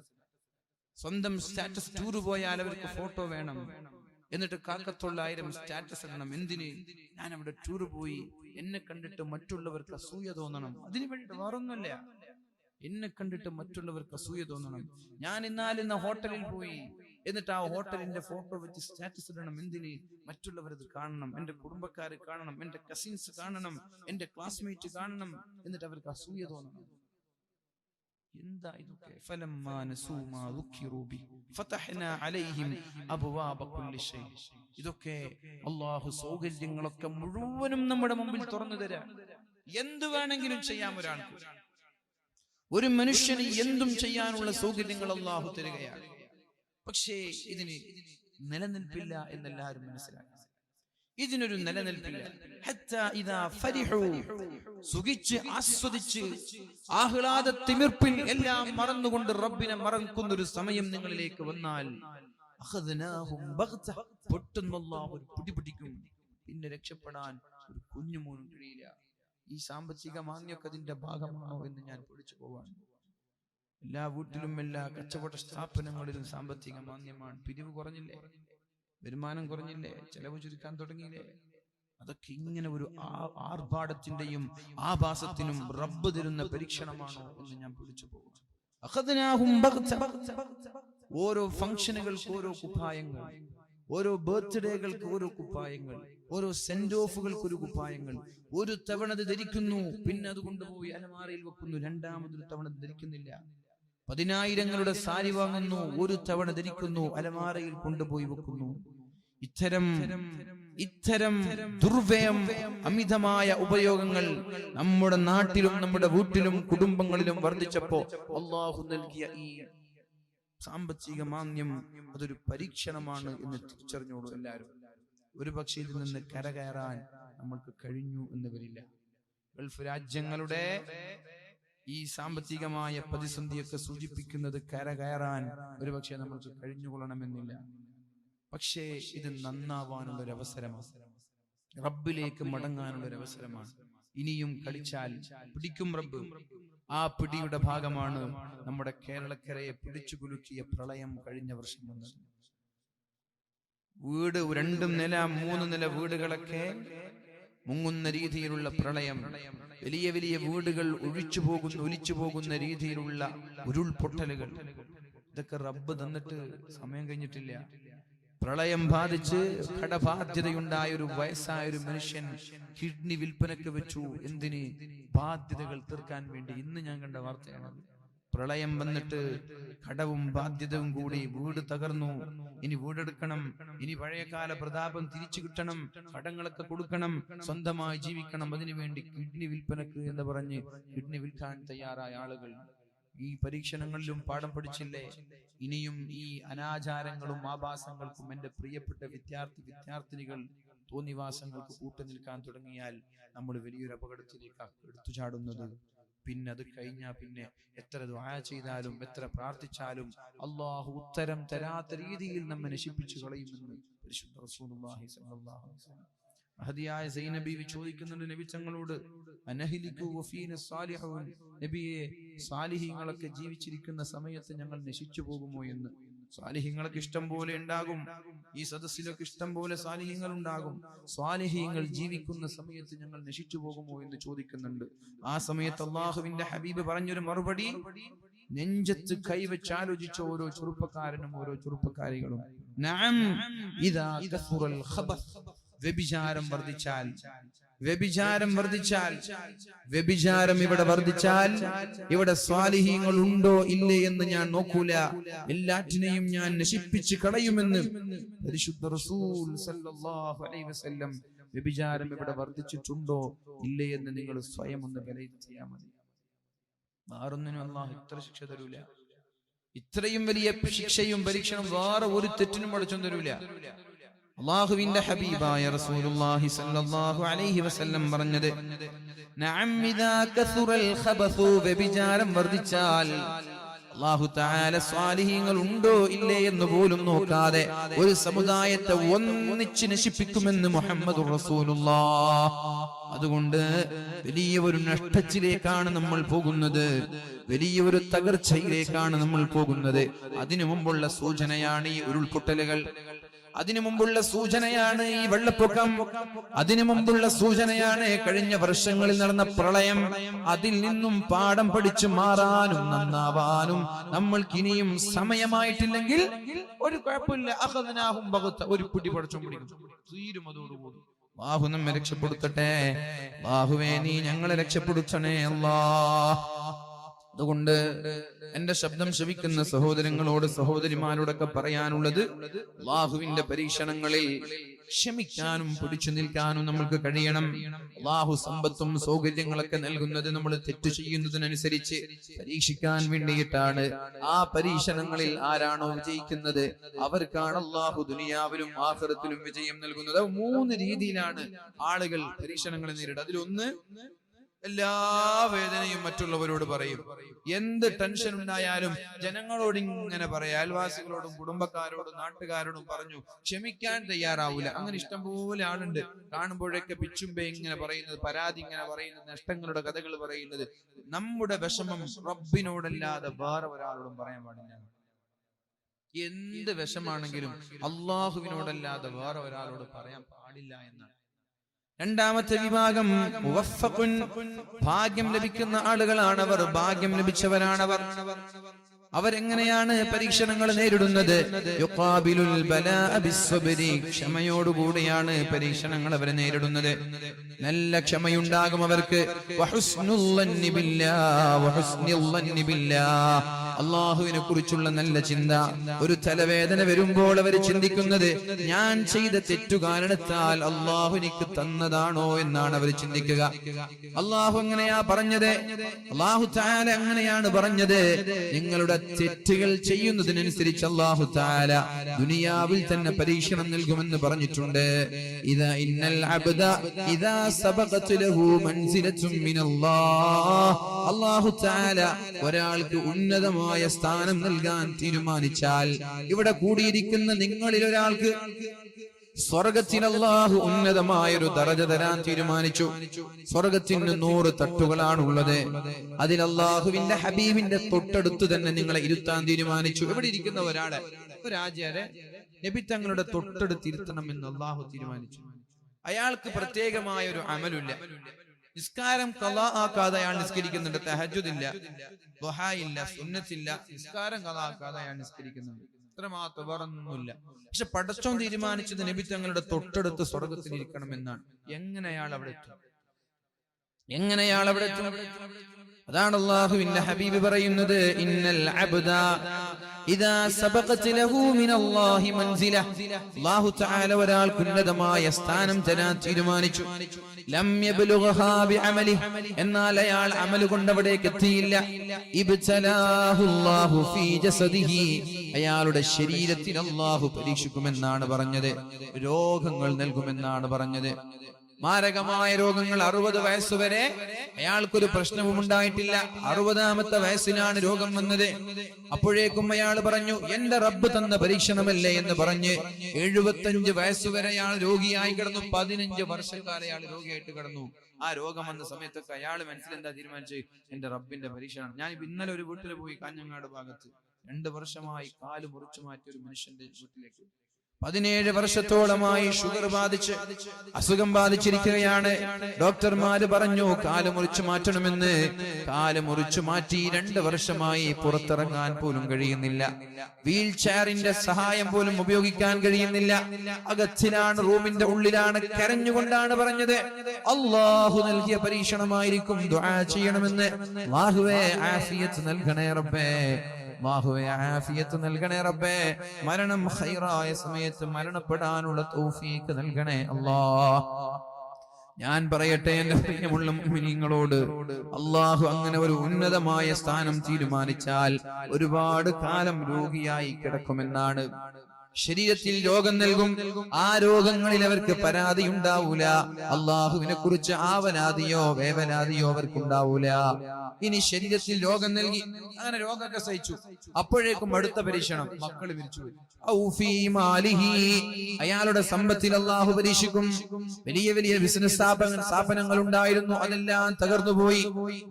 സ്വന്തം സ്റ്റാറ്റസ് ടൂർ പോയാൽ അവർക്ക് ഫോട്ടോ വേണം. എന്നിട്ട് 1,000 സ്റ്റാറ്റസ് ഇടണം. എന്തിന്? ഞാൻ അവിടെ ടൂർ പോയി, എന്നെ കണ്ടിട്ട് മറ്റുള്ളവർക്ക് അസൂയ തോന്നണം. അതിന് വേണ്ടിട്ട് വേറൊന്നുമല്ല. എന്നെ കണ്ടിട്ട് മറ്റുള്ളവർക്ക് അസൂയ തോന്നണം. ഞാൻ ഇന്ന ഹോട്ടലിൽ പോയി, എന്നിട്ട് ആ ഹോട്ടലിന്റെ ഫോട്ടോ വെച്ച് സ്റ്റാറ്റസ് ഇടണം. എന്തിന്? മറ്റുള്ളവരത് കാണണം, എന്റെ കുടുംബക്കാര് കാണണം, എന്റെ കസിൻസ് കാണണം, എന്റെ ക്ലാസ്മേറ്റ് കാണണം, എന്നിട്ട് അവർക്ക് അസൂയ തോന്നണം. എന്താ ഇതൊക്കെ? ഇതൊക്കെ അല്ലാഹു സൗകര്യങ്ങളൊക്കെ മുഴുവനും നമ്മുടെ മുമ്പിൽ തുറന്നു തരാം. എന്ത് വേണമെങ്കിലും ചെയ്യാം ഒരാൾക്ക്. ഒരു മനുഷ്യന് എന്തും ചെയ്യാനുള്ള സൗകര്യങ്ങൾ അല്ലാഹു തരികയാണ്. പക്ഷേ ഇതിന് നിലനിൽപ്പില്ല എന്നെല്ലാവരും മനസ്സിലാക്കി. ഇതിനൊരു നിലനിൽപ്പില്ല. സുഖിച്ച് ആസ്വദിച്ച് ആഹ്ലാദ തിമിർപ്പിൽ എല്ലാം മറന്നുകൊണ്ട് റബ്ബിനെ മറക്കുന്ന ഒരു സമയം നിങ്ങളിലേക്ക് വന്നാൽ പെട്ടെന്ന് അല്ലാഹു പിടിപിടിക്കും. പിന്നെ രക്ഷപ്പെടാൻ ഒരു കുഞ്ഞുമോനും കഴിയില്ല. ഈ സാമ്പത്തിക മാന്യമൊക്കെ അതിന്റെ ഭാഗമാണോ എന്ന് ഞാൻ പഠിച്ചു പോവാൻ. എല്ലാ വീട്ടിലും എല്ലാ കച്ചവട സ്ഥാപനങ്ങളിലും സാമ്പത്തിക മാന്യമാണ്. പിരിവ് കുറഞ്ഞില്ലേ? വരുമാനം കുറഞ്ഞില്ലേ? ചെലവ് ചുരുക്കാൻ തുടങ്ങിയില്ലേ? അതൊക്കെ ഇങ്ങനെ ഒരു ആർഭാടത്തിന്റെയും ആഭാസത്തിനും റബ്ബ് തരുന്ന പരീക്ഷണമാണോ എന്ന് ഞാൻ പിടിച്ചു പോകും. ഓരോ ഫംഗ്ഷനുകൾക്ക് ഓരോ കുപ്പായങ്ങൾ, ഓരോ ബർത്ത്ഡേകൾക്ക് ഓരോ കുപ്പായങ്ങൾ, ഓരോ സെന്റ് ഓഫുകൾക്ക് ഒരു കുപ്പായങ്ങൾ. ഒരു തവണ അത് ധരിക്കുന്നു, പിന്നെ അത് കൊണ്ടുപോയി അലമാരയിൽ വെക്കുന്നു. രണ്ടാമതൊരു തവണ ധരിക്കുന്നില്ല. 10,000ങ്ങളുടെ സാരി വാങ്ങുന്നു, ഒരു തവണ ധരിക്കുന്നു, അലമാരയിൽ കൊണ്ടുപോയി വെക്കുന്നു. ഇത്തരം ദുർവ്യയം, അമിതമായ ഉപയോഗങ്ങൾ നമ്മുടെ നാട്ടിലും നമ്മുടെ വീട്ടിലും കുടുംബങ്ങളിലും വർദ്ധിച്ചപ്പോ അല്ലാഹു നൽകിയ ഈ സാമ്പത്തിക മാന്യം അതൊരു പരീക്ഷണമാണ് എന്ന് തിരിച്ചറിഞ്ഞോളൂ എല്ലാവരും. ഒരു പക്ഷേ ഇതിൽ നിന്ന് കരകയറാൻ നമ്മൾക്ക് കഴിഞ്ഞു എന്ന് വരില്ല. ഗൾഫ് രാജ്യങ്ങളുടെ ഈ സാമ്പത്തികമായ പ്രതിസന്ധിയൊക്കെ സൂചിപ്പിക്കുന്നത് കരകയറാൻ ഒരുപക്ഷെ നമ്മൾക്ക് കഴിഞ്ഞുകൊള്ളണമെന്നില്ല. പക്ഷേ ഇത് നന്നാവാനുള്ള ഒരു അവസരമാണ്, റബ്ബിലേക്ക് മടങ്ങാനുള്ള ഒരു അവസരമാണ്. ഇനിയും കളിച്ചാൽ പിടിക്കും റബ്ബ്. ആ പിടിയുടെ ഭാഗമാണ് നമ്മുടെ കേരളക്കരയെ പിടിച്ചു കുലുക്കിയ പ്രളയം കഴിഞ്ഞ വർഷം വന്നത്. വീട് 2 നില 3 നില വീടുകളൊക്കെ മുങ്ങുന്ന രീതിയിലുള്ള പ്രളയം, വലിയ വലിയ വീടുകൾ ഒലിച്ചു പോകുന്ന രീതിയിലുള്ള ഉരുൾപൊട്ടലുകൾ. ഇതൊക്കെ റബ്ബ് തന്നിട്ട് സമയം കഴിഞ്ഞിട്ടില്ല. പ്രളയം ബാധിച്ച് കടബാധ്യതയുണ്ടായ ഒരു വയസ്സായ ഒരു മനുഷ്യൻ കിഡ്നി വിൽപ്പനക്ക് വെച്ചു. എന്തിന്? ബാധ്യതകൾ തീർക്കാൻ വേണ്ടി. ഇന്ന് ഞാൻ കണ്ട വാർത്തയാണ്. പ്രളയം വന്നിട്ട് കടവും ബാധ്യതയും കൂടി വീട് തകർന്നു. ഇനി വീടെടുക്കണം, ഇനി പഴയകാല പ്രതാപം തിരിച്ചു കിട്ടണം, കടങ്ങളൊക്കെ കൊടുക്കണം, സ്വന്തമായി ജീവിക്കണം. അതിനുവേണ്ടി കിഡ്നി വിൽപ്പനക്ക് എന്ന് പറഞ്ഞ് കിഡ്നി വിൽക്കാൻ തയ്യാറായ ആളുകൾ. ഈ പരീക്ഷണങ്ങളിലും പാഠം പഠിച്ചില്ലേ? ഇനിയും ഈ അനാചാരങ്ങളും ആഭാസങ്ങൾക്കും എന്റെ പ്രിയപ്പെട്ട വിദ്യാർത്ഥിനികൾ തോന്നിവാസങ്ങൾക്ക് കൂട്ടുനിൽക്കാൻ തുടങ്ങിയാൽ നമ്മൾ വലിയൊരു അപകടത്തിലേക്ക് എടുത്തു ചാടുന്നത്. പിന്നെ അത് കഴിഞ്ഞാൽ പിന്നെ എത്ര ദുആ ചെയ്താലും എത്ര പ്രാർത്ഥിച്ചാലും അല്ലാഹു ഉത്തരം തരാത്ത രീതിയിൽ നമ്മെ നശിപ്പിച്ചു കളയുമെന്ന് പരിശുദ്ധ റസൂലുള്ളാഹി സ്വല്ലല്ലാഹു അലൈഹി വസല്ലം. മഹദിയായ സൈനബി ചോദിക്കുന്നുണ്ട് നബി തങ്ങളോട്, അനഹ്ലികു വഫീന സാലിഹൂൻ, നബിയെ സാലിഹീങ്ങളൊക്കെ ജീവിച്ചിരിക്കുന്ന സമയത്ത് ഞങ്ങൾ നശിച്ചു പോകുമോ എന്ന്. സാലിഹീങ്ങളൊക്കെ ഇഷ്ടം പോലെ ഉണ്ടാകും, ഈ സദസ്സിലൊക്കെ ഇഷ്ടം പോലെ സാലിഹീങ്ങൾ ഉണ്ടാകും. സ്വാലിഹീങ്ങൾ ജീവിക്കുന്ന സമയത്ത് ഞങ്ങൾ നശിച്ചു പോകുമോ എന്ന് ചോദിക്കുന്നുണ്ട്. ആ സമയത്ത് അല്ലാഹുവിന്റെ ഹബീബ് പറഞ്ഞൊരു മറുപടി, നെഞ്ചത്ത് കൈവച്ച് ആലോചിച്ച ഓരോ ചെറുപ്പക്കാരനും ഓരോ ചെറുപ്പക്കാരികളും, നഅം ഇദാ കസുറൽ ഖബസ്, വ്യഭിചാരം ഇവിടെ വർദ്ധിച്ചാൽ ഇവിടെ സ്വാലിഹീങ്ങൾ ഉണ്ടോ ഇല്ലേ എന്ന് ഞാൻ നോക്കൂല, എല്ലാറ്റിനെയും ഞാൻ നശിപ്പിച്ച് കളയുമെന്ന് പരിശുദ്ധ റസൂൽ സല്ലല്ലാഹു അലൈഹി വസല്ലം. വ്യഭിചാരം ഇവിടെ വർദ്ധിച്ചിട്ടുണ്ടോ ഇല്ലേ എന്ന് നിങ്ങൾ സ്വയം ഒന്ന് വിലയിരുത്തിയാൽ മതി. വേറൊന്നിനും അല്ലാഹു ഇത്ര ശിക്ഷ തരൂല. ഇത്രയും വലിയ ശിക്ഷയും പരീക്ഷണം വേറെ ഒരു തെറ്റിനും പഠിച്ചു തരൂല. അല്ലാഹുവിന്റെ ഹബീബായ റസൂലുള്ളാഹി സ്വല്ലല്ലാഹു അലൈഹി വസല്ലം പറഞ്ഞത്, നഅം ഇദാ കസുറൽ ഖബസു, വ്യഭിചാരം വർദ്ധിച്ചാൽ അല്ലാഹു തആല സ്വാലിഹീങ്ങൾ ഉണ്ടോ ഇല്ലേ എന്ന് പോലും നോക്കാതെ ഒരു സമുദായത്തെ ഒന്നിച്ച് നശിപ്പിക്കുമെന്ന് മുഹമ്മദുർ റസൂലുള്ളാഹ്. അതുകൊണ്ട് വലിയൊരു നഷ്ടത്തിലേക്കാണ് നമ്മൾ പോകുന്നത്, വലിയൊരു തകർച്ചയിലേക്കാണ് നമ്മൾ പോകുന്നത്. അതിനു മുമ്പുള്ള സൂചനയാണ് ഈ ഉരുൾപൊട്ടലുകൾ. അതിനു മുമ്പുള്ള സൂചനയാണ് ഈ വെള്ളപ്പൊക്കം. അതിനു മുമ്പുള്ള സൂചനയാണ് കഴിഞ്ഞ വർഷങ്ങളിൽ നടന്ന പ്രളയം. അതിൽ നിന്നും പാഠം പഠിച്ചു മാറാനും നന്നാവാനും നമ്മൾക്ക് ഇനിയും സമയമായിട്ടില്ലെങ്കിൽ ഒരു കുഴപ്പമില്ല. അഖദ്നാഹും ബഗ്ത, ഒരു പിടി പഠിച്ചും പിടിക്കും, തീരും അതോടുകൂടി. അല്ലാഹു നമ്മെ രക്ഷപ്പെടുത്തട്ടെ. അല്ലാഹുവേ നീ ഞങ്ങളെ രക്ഷപ്പെടുത്തണേ അല്ലാഹ്. അതുകൊണ്ട് എന്റെ ശബ്ദം ശ്രവിക്കുന്ന സഹോദരങ്ങളോട് സഹോദരിമാരോടൊക്കെ പറയാനുള്ളത്, അല്ലാഹുവിന്റെ പരീക്ഷണങ്ങളിൽ ക്ഷമിക്കാനും പിടിച്ചു നിൽക്കാനും നമ്മൾക്ക് കഴിയണം. അല്ലാഹു സമ്പത്തും സൗകര്യങ്ങളൊക്കെ നൽകുന്നത് നമ്മൾ തെറ്റു ചെയ്യുന്നതിനനുസരിച്ച് പരീക്ഷിക്കാൻ വേണ്ടിയിട്ടാണ്. ആ പരീക്ഷണങ്ങളിൽ ആരാണോ വിജയിക്കുന്നത് അവർക്കാണ് അല്ലാഹു ദുനിയാവിലും ആഖിറത്തിലും വിജയം നൽകുന്നത്. 3 രീതിയിലാണ് ആളുകൾ പരീക്ഷണങ്ങളെ നേരിടുക. അതിലൊന്ന്, എല്ലാ വേദനയും മറ്റുള്ളവരോട് പറയും. എന്ത് ടെൻഷൻ ഉണ്ടായാലും ജനങ്ങളോട് ഇങ്ങനെ പറയാം, അയൽവാസികളോടും കുടുംബക്കാരോടും നാട്ടുകാരോടും പറഞ്ഞു ക്ഷമിക്കാൻ തയ്യാറാവൂല. അങ്ങനെ ഇഷ്ടംപോലെ ആളുണ്ട്. കാണുമ്പോഴൊക്കെ പിച്ചുമ്പേ ഇങ്ങനെ പറയുന്നത്, പരാതി ഇങ്ങനെ പറയുന്നത്, നഷ്ടങ്ങളുടെ കഥകൾ പറയുന്നത്. നമ്മുടെ വിഷമം റബ്ബിനോടല്ലാതെ വേറെ ഒരാളോടും പറയാൻ പാടില്ല. എന്ത് വിഷമാണെങ്കിലും അള്ളാഹുവിനോടല്ലാതെ വേറെ ഒരാളോട് പറയാൻ പാടില്ല എന്നാണ്. രണ്ടാമത്തെ വിഭാഗം മുവഫഖുൻ, ഭാഗ്യം ലഭിക്കുന്ന ആളുകളാണവർ, ഭാഗ്യം ലഭിച്ചവരാണവർ. അവരെങ്ങനെയാണ് പരീക്ഷണങ്ങൾ നേരിടുന്നത്? യുഖാബിലുൽ ബലാഅ ബിസ്സബ്രി, ക്ഷമയോടുകൂടിയാണ് പരീക്ഷണങ്ങൾ അവർ നേരിടുന്നത്. നല്ല ക്ഷമയുണ്ടാകും അവർക്ക്. വഹുസ്നുൽ ളന്നി ബില്ലാഹ്, വഹുസ്നുൽ ളന്നി ബില്ലാഹ്, അള്ളാഹുവിനെ കുറിച്ചുള്ള നല്ല ചിന്ത. ഒരു തലവേദന വരുമ്പോൾ അവർ ചിന്തിക്കുന്നത്, ഞാൻ ചെയ്ത തെറ്റു കാരണത്താൽ അള്ളാഹു എനിക്ക് തന്നതാണോ എന്നാണ് അവർ ചിന്തിക്കുക. അള്ളാഹു അങ്ങനെയാ പറഞ്ഞത്, അള്ളാഹു തആല അങ്ങനെയാണ് പറഞ്ഞത്. നിങ്ങളുടെ തെറ്റുകൾ ചെയ്യുന്നതിനനുസരിച്ച് അള്ളാഹു തആല ദുനിയാവിൽ തന്നെ പരീക്ഷണം നൽകുമെന്ന് പറഞ്ഞിട്ടുണ്ട്. ഇദാ ഇന്നൽ അബ്ദ ഇദാ സബഖത് ലഹു മൻസിലത്തുൻ മിനല്ലാഹ്, അള്ളാഹു തആല ഒരാൾക്ക് ഉന്നതമായ സ്ഥാനം നൽകാൻ തീരുമാനിച്ചാൽ, ഇവിടെ കൂടിയിരിക്കുന്ന നിങ്ങളിൽ ഒരാൾക്ക് സ്വർഗത്തിൽ അല്ലാഹു ഉന്നതമായൊരു ദറജ തരാൻ തീരുമാനിച്ചു. സ്വർഗത്തിന് 100 തട്ടുകളാണുള്ളത്. അതിൽ അല്ലാഹുവിന്റെ ഹബീബിന്റെ തൊട്ടടുത്ത് തന്നെ നിങ്ങളെ ഇരുത്താൻ തീരുമാനിച്ചു. ഇവിടെ ഇരിക്കുന്ന ഒരാളെ, ഒരാചാരെ നബി തങ്ങളുടെ തൊട്ടടുത്ത് ഇരുത്തണം എന്ന് അല്ലാഹു തീരുമാനിച്ചു. അയാൾക്ക് പ്രത്യേകമായ ഒരു അമലില്ല. നിസ്കാരം ഖളാ ആക്കാതെ അയാൾ നിസ്കരിക്കുന്നുണ്ട്. തഹജ്ജുദില്ല, ദുഹാ ഇല്ല, സുന്നത്തില്ല, നിസ്കാരം ഖളാ ആക്കാതെ അയാൾ നിസ്കരിക്കുന്നുണ്ട്. ഇത്രമാത്രം വേറൊന്നുമില്ല. പക്ഷെ പടച്ചോൻ തീരുമാനിച്ചത് നബി തങ്ങളുടെ തൊട്ടടുത്ത് സ്വർഗത്തിൽ ഇരിക്കണം എന്നാണ്. എങ്ങനെ അയാൾ അവിടെ എത്തും? എങ്ങനെയാൾ അവിടെ എത്തും? അതാണ് അല്ലാഹുവിന്റെ ഹബീബ് പറയുന്നത്, ഇന്നൽ അബ്ദ ഇദാ സബഖത് ലഹു മിനല്ലാഹി മൻസില, അല്ലാഹു തആല ഒരാൾക്ക് ഉന്നതമായ സ്ഥാനം തരാൻ തീരുമാനിച്ചു. ലം യബ്ലുഗ്ഹാ ബിഅമലി, എന്നാൽ അയാൾ അമൽ കൊണ്ട് അവിടേക്ക് എത്തിയില്ല. ഇബ്തലാഹു അല്ലാഹു ഫീ ജസദിഹി, അയാളുടെ ശരീരത്തിൽ അല്ലാഹു പരീക്ഷിക്കുമെന്നാണ് പറഞ്ഞത്. രോഗങ്ങൾ നൽകുമെന്നാണ് പറഞ്ഞത്. മാരകമായ രോഗങ്ങൾ. 60 വയസ്സുവരെ അയാൾക്കൊരു പ്രശ്നവും ഉണ്ടായിട്ടില്ല. 60ാമത്തെ വയസ്സിലാണ് രോഗം വന്നത്. അപ്പോഴേക്കും അയാൾ പറഞ്ഞു, എന്റെ റബ്ബ് തന്ന പരീക്ഷണമല്ലേ എന്ന് പറഞ്ഞ് 75 വയസ്സുവരെ അയാൾ രോഗിയായി കിടന്നു. 15 വർഷക്കാലം അയാൾ രോഗിയായിട്ട് കിടന്നു. ആ രോഗം വന്ന സമയത്തൊക്കെ അയാൾ മനസ്സിലെന്താ തീരുമാനിച്ചു? എന്റെ റബ്ബിന്റെ പരീക്ഷണം. ഞാൻ ഇന്നലെ ഒരു വീട്ടിൽ പോയി, കാഞ്ഞങ്ങാട് ഭാഗത്ത് 2 വർഷമായി കാല് മുറിച്ചു മാറ്റിയ ഒരു മനുഷ്യന്റെ വീട്ടിലേക്ക്. 17 വർഷത്തോളമായി ഷുഗർ ബാധിച്ച് അസുഖം ബാധിച്ചിരിക്കുകയാണ്. ഡോക്ടർമാര് പറഞ്ഞു കാല് മുറിച്ചു മാറ്റണമെന്ന്. കാല് മുറിച്ചു മാറ്റി 2 വർഷമായി പുറത്തിറങ്ങാൻ പോലും കഴിയുന്നില്ല. വീൽ ചെയറിന്റെ സഹായം പോലും ഉപയോഗിക്കാൻ കഴിയുന്നില്ല. അകത്തിലാണ്, റൂമിന്റെ ഉള്ളിലാണ്. കരഞ്ഞുകൊണ്ടാണ് പറഞ്ഞത്, അല്ലാഹു നൽകിയ പരീക്ഷണമായിരിക്കും, ദുആ ചെയ്യണമെന്ന്. അല്ലാഹുവേ ആഫിയത്ത് നൽകണേ റബ്ബേ, അല്ലാഹുവേ ആഫിയത്ത് നൽകണേ റബ്ബേ. മരണം ഖൈറായ സമയത്ത് മരണപ്പെടാനുള്ള തൗഫീഖ് നൽകണേ അല്ലാഹ്. ഞാൻ പറയട്ടെ എന്റെ പ്രിയമുള്ള മുഅ്മിനീങ്ങളോട്, അല്ലാഹു അങ്ങനെ ഒരു ഉന്നതമായ സ്ഥാനം തീരുമാനിച്ചാൽ ഒരുപാട് കാലം രോഗിയായി കിടക്കുമെന്നാണ്. ശരീരത്തിൽ രോഗം നൽകും. ആ രോഗങ്ങളിൽ അവർക്ക് പരാതി ഉണ്ടാവൂല. അള്ളാഹുവിനെ കുറിച്ച് ആവലാതിയോ വേവലാതിയോ അവർക്കുണ്ടാവൂല. ഇനി ശരീരത്തിൽ രോഗം നൽകി, അങ്ങനെ രോഗമൊക്കെ സഹിച്ചു. അപ്പോഴേക്കും അടുത്ത പരീക്ഷണം, മക്കൾ മരിച്ചുപോയി. അയാളുടെ സമ്പത്തിൽ അള്ളാഹു പരീക്ഷിക്കും. വലിയ വലിയ ബിസിനസ് സ്ഥാപനങ്ങൾ ഉണ്ടായിരുന്നു, അതെല്ലാം തകർന്നുപോയി.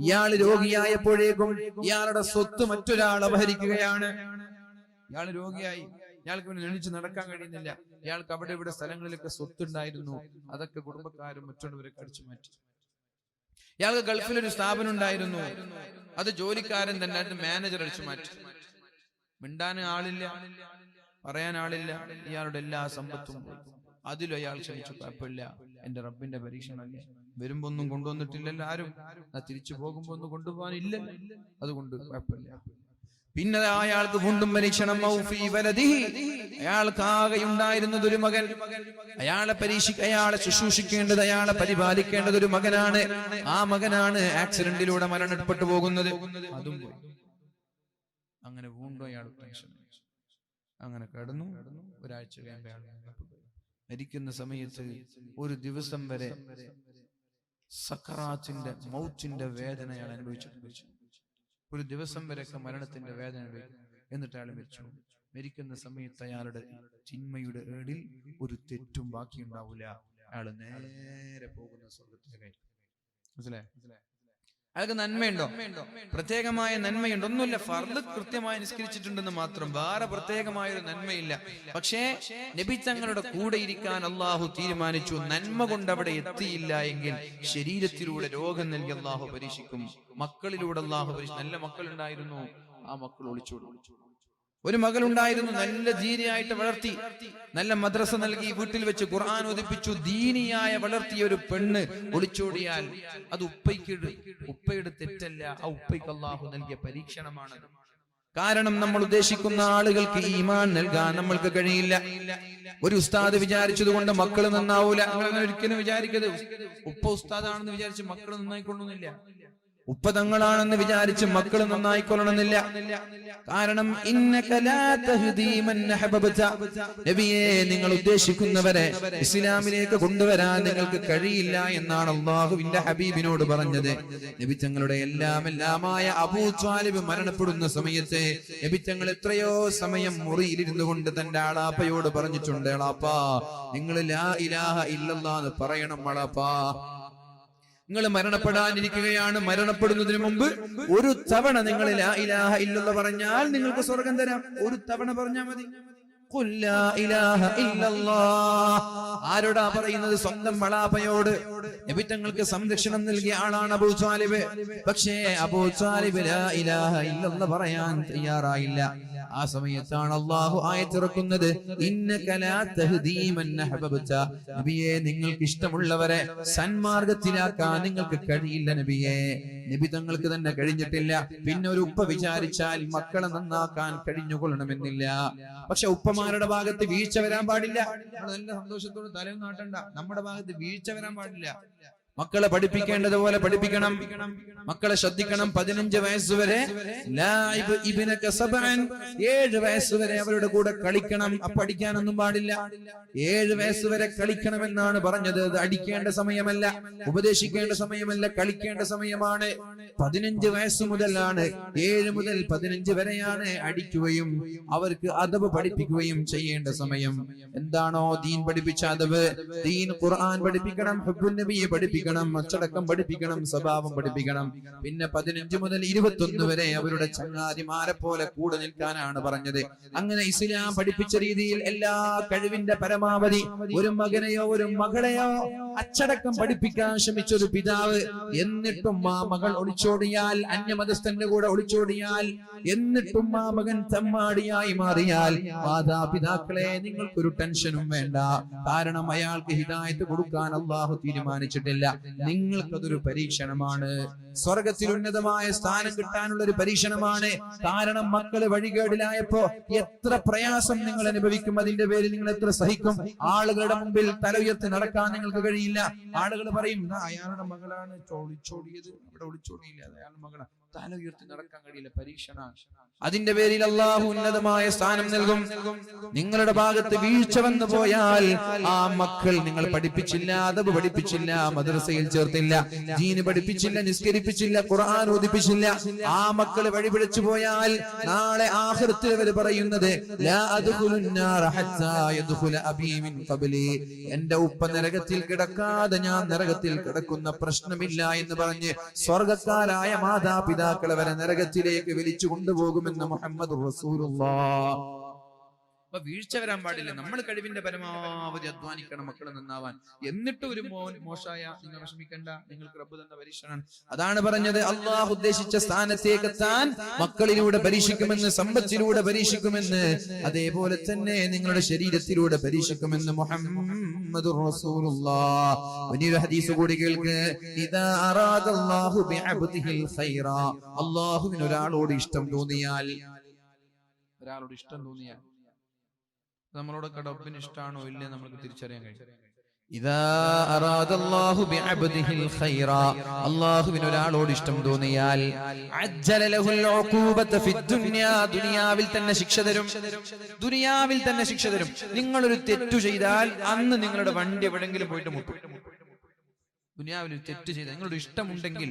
ഇയാൾ രോഗിയായപ്പോഴേക്കും ഇയാളുടെ സ്വത്ത് മറ്റൊരാൾ അപഹരിക്കുകയാണ്. ഇയാൾ രോഗിയായി, ഇയാൾക്ക് പിന്നെ എണീച്ച് നടക്കാൻ കഴിയുന്നില്ല. ഇയാൾക്ക് അവിടെ ഇവിടെ സ്ഥലങ്ങളിലൊക്കെ സ്വത്തുണ്ടായിരുന്നു, അതൊക്കെ കുടുംബക്കാരും മറ്റുള്ളവരൊക്കെ അടിച്ചു മാറ്റി. ഇയാൾക്ക് ഗൾഫിലൊരു സ്ഥാപനം ഉണ്ടായിരുന്നു, അത് ജോലിക്കാരൻ തന്നെ മാനേജർ അടിച്ചു മാറ്റി. മിണ്ടാൻ ആളില്ല, പറയാൻ ആളില്ല, ഇയാളുടെ എല്ലാ സമ്പത്തും പോയി. അതിലും അയാൾ ക്ഷമിച്ചു, കുഴപ്പമില്ല, എന്റെ റബ്ബിന്റെ പരീക്ഷണമല്ലേ, വരുമ്പോ ഒന്നും കൊണ്ടുവന്നിട്ടില്ലല്ലോ ആരും, തിരിച്ചു പോകുമ്പോ ഒന്നും കൊണ്ടുപോകാനില്ല, അതുകൊണ്ട് കുഴപ്പമില്ല. പിന്നെ അയാൾക്ക് വീണ്ടും പരീക്ഷണം. അയാൾക്ക് ആകെ ഉണ്ടായിരുന്നത് ഒരു മകൻ. അയാളെ ശുശ്രൂഷിക്കേണ്ടത്, അയാളെ പരിപാലിക്കേണ്ടത് ഒരു മകനാണ്. ആ മകനാണ് ആക്സിഡന്റിലൂടെ മരണപ്പെട്ടു പോകുന്നത്, അതും പോയി. അങ്ങനെ വീണ്ടും അയാൾ ടെൻഷൻ, അങ്ങനെ കിടന്നു. ഒരാഴ്ച കഴിയുമ്പോൾ അയാൾ മരിക്കുന്ന സമയത്ത് ഒരു ദിവസം വരെ സക്കറാത്തിന്റെ മൗത്തിന്റെ വേദന അയാൾ അനുഭവിച്ചു. ഒരു ദിവസം വരെയൊക്കെ മരണത്തിന്റെ വേദന അനുഭവിക്കും. എന്നിട്ട് അയാൾ മരിച്ചു. മരിക്കുന്ന സമയത്ത് അയാളുടെ ചിന്മയുടെ ഏടിൽ ഒരു തെറ്റും ബാക്കിയുണ്ടാവില്ല. അയാൾ നേരെ പോകുന്ന സ്വർഗത്തിലേക്ക്. മനസ്സിലായോ? അയാൾക്ക് നന്മയുണ്ടോ? പ്രത്യേകമായ നന്മയുണ്ട്? ഒന്നുമില്ല. ഫർള് കൃത്യമായി നിസ്കരിച്ചിട്ടുണ്ടെന്ന് മാത്രം, വേറെ പ്രത്യേകമായ ഒരു നന്മയില്ല. പക്ഷേ നബി തങ്ങളുടെ കൂടെ ഇരിക്കാൻ അള്ളാഹു തീരുമാനിച്ചു. നന്മ കൊണ്ട് അവിടെ എത്തിയില്ല എങ്കിൽ ശരീരത്തിലൂടെ രോഗം നൽകി അള്ളാഹു പരീക്ഷിക്കും. മക്കളിലൂടെ അള്ളാഹു പരീക്ഷിക്കും. നല്ല മക്കളുണ്ടായിരുന്നു, ആ മക്കൾ ഒളിച്ചോടും. ഒരു മകളുണ്ടായിരുന്നു, നല്ല ദീനിയായിട്ട് വളർത്തി, നല്ല മദ്രസ നൽകി, വീട്ടിൽ വെച്ച് ഖുർആൻ ഓതിപ്പിച്ചു, ദീനിയായ വളർത്തിയ ഒരു പെണ്ണ് ഒളിച്ചോടിയാൽ അത് ഉപ്പയുടെ തെറ്റല്ല, ആ ഉപ്പയ്ക്ക് അല്ലാഹു നൽകിയ പരീക്ഷണമാണ്. കാരണം നമ്മൾ ഉദ്ദേശിക്കുന്ന ആളുകൾക്ക് ഈമാൻ നൽകാൻ നമ്മൾക്ക് കഴിയില്ല. ഒരു ഉസ്താദ് വിചാരിച്ചതുകൊണ്ട് മക്കൾ നന്നാവൂല. നിങ്ങൾ ഒരിക്കലും വിചാരിക്കരുത് ഉപ്പ ഉസ്താദാണെന്ന് വിചാരിച്ച് മക്കൾ നന്നായിക്കൊള്ളുന്നില്ല. ഉപ്പ തങ്ങളാണെന്ന് വിചാരിച്ച് മക്കൾ നന്നായിക്കൊള്ളണമെന്നില്ല. കാരണം നബിയെ, നിങ്ങൾ ഉദ്ദേശിക്കുന്നവരെ ഇസ്ലാമിലേക്ക് കൊണ്ടുവരാൻ നിങ്ങൾക്ക് കഴിയില്ല എന്നാണ് അള്ളാഹുവിന്റെ ഹബീബിനോട് പറഞ്ഞത്. നബി തങ്ങളുടെ എല്ലാമായ അബൂ ത്വാലിബ് മരണപ്പെടുന്ന സമയത്ത് നബി തങ്ങൾ എത്രയോ സമയം മുറിയിലിരുന്നു കൊണ്ട് തന്റെ ആളാപ്പയോട് പറഞ്ഞിട്ടുണ്ട്, ആളാപ്പാ, നിങ്ങൾ ലാ ഇലാഹ ഇല്ലല്ലാഹ് എന്ന് പറയണം. ആളാപ്പാ, നിങ്ങൾ മരണപ്പെടാനിരിക്കുകയാണ്. മരണപ്പെടുന്നതിന് മുമ്പ് ഒരു തവണ നിങ്ങൾ ലാ ഇലാഹ ഇല്ലല്ലാഹ് പറഞ്ഞാൽ നിങ്ങൾക്ക് സ്വർഗം തരാം. ഒരു തവണ പറഞ്ഞാൽ മതി. ഖുൽ ലാ ഇലാഹ ഇല്ലല്ലാഹ്. ആരോടാ പറയുന്നത്? സ്വന്തം വളാപ്പയോട്. നബി തങ്ങൾക്ക് സംരക്ഷണം നൽകിയ ആളാണ് അബൂ ത്വാലിബ്. പക്ഷേ അബൂ ത്വാലിബ് ലാ ഇലാഹ ഇല്ലല്ലാഹ് പറയാൻ തയ്യാറായില്ല. ആ സമയത്താണ് അല്ലാഹു ആയത്തിറക്കുന്നത്, ഇന്നക ലാ തഹ്ദീ മൻ അഹ്ബബ്ത. നബിയെ, നിങ്ങൾക്ക് ഇഷ്ടമുള്ളവരെ സന്മാർഗത്തിലാക്കാൻ നിങ്ങൾക്ക് കഴിയില്ല നബിയെ. നബി തങ്ങൾക്ക് തന്നെ കഴിഞ്ഞിട്ടില്ല. പിന്നെ ഒരു ഉപ്പ വിചാരിച്ചാൽ മക്കളെ നന്നാക്കാൻ കഴിഞ്ഞുകൊള്ളണമെന്നില്ല. പക്ഷെ ഉപ്പമാരുടെ ഭാഗത്ത് വീഴ്ച വരാൻ പാടില്ല. നല്ല സന്തോഷത്തോട് തലയും നാട്ടണ്ട. നമ്മുടെ ഭാഗത്ത് വീഴ്ച വരാൻ പാടില്ല. മക്കളെ പഠിപ്പിക്കേണ്ടതുപോലെ പഠിപ്പിക്കണം. മക്കളെ ശ്രദ്ധിക്കണം. 15 വയസ്സുവരെ 7 വയസ്സുവരെ അവരുടെ കൂടെ കളിക്കണം. പഠിക്കാനൊന്നും പാടില്ല. 7 വയസ്സുവരെ കളിക്കണമെന്നാണ് പറഞ്ഞത്. അത് അടിക്കേണ്ട സമയമല്ല, ഉപദേശിക്കേണ്ട സമയമല്ല, കളിക്കേണ്ട സമയമാണ്. 15 വയസ്സ് മുതലാണ്, 7 മുതൽ 15 വരെയാണ് അടിക്കുകയും അവർക്ക് അദബ് പഠിപ്പിക്കുകയും ചെയ്യേണ്ട സമയം. എന്താണോ ദീൻ പഠിപ്പിച്ച അദബ്, ദീൻ ഖുർആൻ പഠിപ്പിക്കണം, ഹുബ്ബുൻ നബിയെ പഠിപ്പിക്കണം, അച്ചടക്കം പഠിപ്പിക്കണം, സ്വഭാവം പഠിപ്പിക്കണം. പിന്നെ 15 മുതൽ 21 വരെ അവരുടെ ചങ്ങാതിമാരെ പോലെ കൂടെ നിൽക്കാനാണ് പറഞ്ഞത്. അങ്ങനെ ഇസ്ലാം പഠിപ്പിച്ച രീതിയിൽ എല്ലാ കഴിവിന്റെ പരമാവധി ഒരു മകനെയോ ഒരു മകളെയോ അച്ചടക്കം പഠിപ്പിക്കാൻ ശ്രമിച്ച ഒരു പിതാവ്, എന്നിട്ടും ആ മകൾ ഒളിച്ചോടിയാൽ, അന്യമതസ്ഥന്റെ കൂടെ ഒളിച്ചോടിയാൽ, എന്നിട്ടും ആ മകൻ തമ്മാടിയായി മാറിയാൽ, മാതാപിതാക്കളെ നിങ്ങൾക്കൊരു ടെൻഷനും വേണ്ട. കാരണം അയാൾക്ക് ഹിദായത്ത് കൊടുക്കാൻ അല്ലാഹു തീരുമാനിച്ചിട്ടില്ല. നിങ്ങൾക്കതൊരു പരീക്ഷണമാണ്. സ്വർഗത്തിൽ ഉന്നതമായ സ്ഥാനം കിട്ടാനുള്ള ഒരു പരീക്ഷണമാണ്. കാരണം മക്കള് വഴികേടിലായപ്പോ എത്ര പ്രയാസം നിങ്ങൾ അനുഭവിക്കും, അതിന്റെ പേരിൽ നിങ്ങൾ എത്ര സഹിക്കും. ആളുകളുടെ മുമ്പിൽ തല ഉയർത്തി നടക്കാൻ നിങ്ങൾക്ക് കഴിയില്ല. ആളുകൾ പറയും, അയാളുടെ മകളാണ് ഒളിച്ചോടിയത്, അവിടെ ഒളിച്ചോടിയില്ല, അയാളുടെ മകളാണ്. തല ഉയർത്തി നടക്കാൻ കഴിയില്ല, പരീക്ഷണമാണ്. അതിന്റെ പേരിൽ അല്ലാഹു ഉന്നതമായ സ്ഥാനം നൽകും. നിങ്ങളുടെ ഭാഗത്ത് വീഴ്ച വന്നു പോയാൽ ആ മക്കൾ നിങ്ങൾ പഠിപ്പിച്ചില്ല, അദബ് പഠിപ്പിച്ചില്ല, മദ്രസയിൽ ചേർത്തില്ല, ദീൻ പഠിപ്പിച്ചില്ല, നിസ്കരിപ്പിച്ചില്ല, ഖുർആൻ ഓതിപ്പിച്ചില്ല, ആ മക്കൾ വഴിപിഴച്ചു പോയാൽ നാളെ ആഖിറത്തിൽ അവർ പറയുന്നത്, ലാ അദ്ഖുലുൻ നാറ ഹത്താ യദ്ഖുല അബീ മിൻ ഖബ്ലി. എന്റെ ഉപ്പ നരകത്തിൽ കിടക്കാതെ ഞാൻ നരകത്തിൽ കിടക്കുന്ന പ്രശ്നമില്ല എന്ന് പറഞ്ഞ് സ്വർഗക്കാരായ മാതാപിതാക്കളെ വരെ നരകത്തിലേക്ക് വലിച്ചു കൊണ്ടുപോകുമെന്ന് മുഹമ്മദ് റസൂലുള്ളാഹ്. അപ്പൊ വീഴ്ച വരാൻ പാടില്ല. നമ്മൾ കഴിവിന്റെ പരമാവധി അധ്വാനിക്കണം മക്കൾ നന്നാവാൻ. എന്നിട്ട് ഒരു മോൻ മോശമായ നിങ്ങൾ വിഷമിക്കണ്ട, നിങ്ങൾക്ക് റബ്ബ് തന്ന പരീക്ഷണം. അതാണ് പറഞ്ഞത്, അള്ളാഹു ഉദ്ദേശിച്ച സ്ഥാനത്തേക്ക് എത്താൻ മക്കളിലൂടെ പരീക്ഷിക്കുമെന്ന്, സമ്പത്തിലൂടെ പരീക്ഷിക്കുമെന്ന്, അതേപോലെ തന്നെ നിങ്ങളുടെ ശരീരത്തിലൂടെ പരീക്ഷിക്കുമെന്ന് മുഹമ്മദുർ റസൂലുള്ളാഹ്. വലിയൊരു ഹദീസ് കൂടി കേൾക്ക്. ഇദാ അറാദല്ലാഹു ബിഅബ്ദിഹിൽ ഖൈറ, അല്ലാഹുവിന് ഒരാളോട് ഇഷ്ടം തോന്നിയാൽ, നമ്മളോടൊക്കെ റബ്ബിന് ഇഷ്ടമാണോ ഇല്ലേ നമുക്ക് തിരിച്ചറിയാൻ കഴിയും. ഇദാ അറാദല്ലാഹു ബിഅബ്ദിഹിൽ ഖൈറ, അല്ലാഹുവിന് ഒരാളോട് ഇഷ്ടം തോന്നിയാൽ അജ്ജല ലഹുൽ ഉഖൂബത ഫിദ് ദുനിയാ, ദുനിയാവിൽ തന്നെ ശിക്ഷ തരും. ദുനിയാവിൽ തന്നെ ശിക്ഷ തരും. നിങ്ങളൊരു തെറ്റു ചെയ്താൽ അന്ന് നിങ്ങളുടെ വണ്ടി എവിടെങ്കിലും പോയിട്ട് മുട്ടും. ദുനിയാവിൽ ഒരു തെറ്റ് ചെയ്ത, നിങ്ങളുടെ ഇഷ്ടമുണ്ടെങ്കിൽ,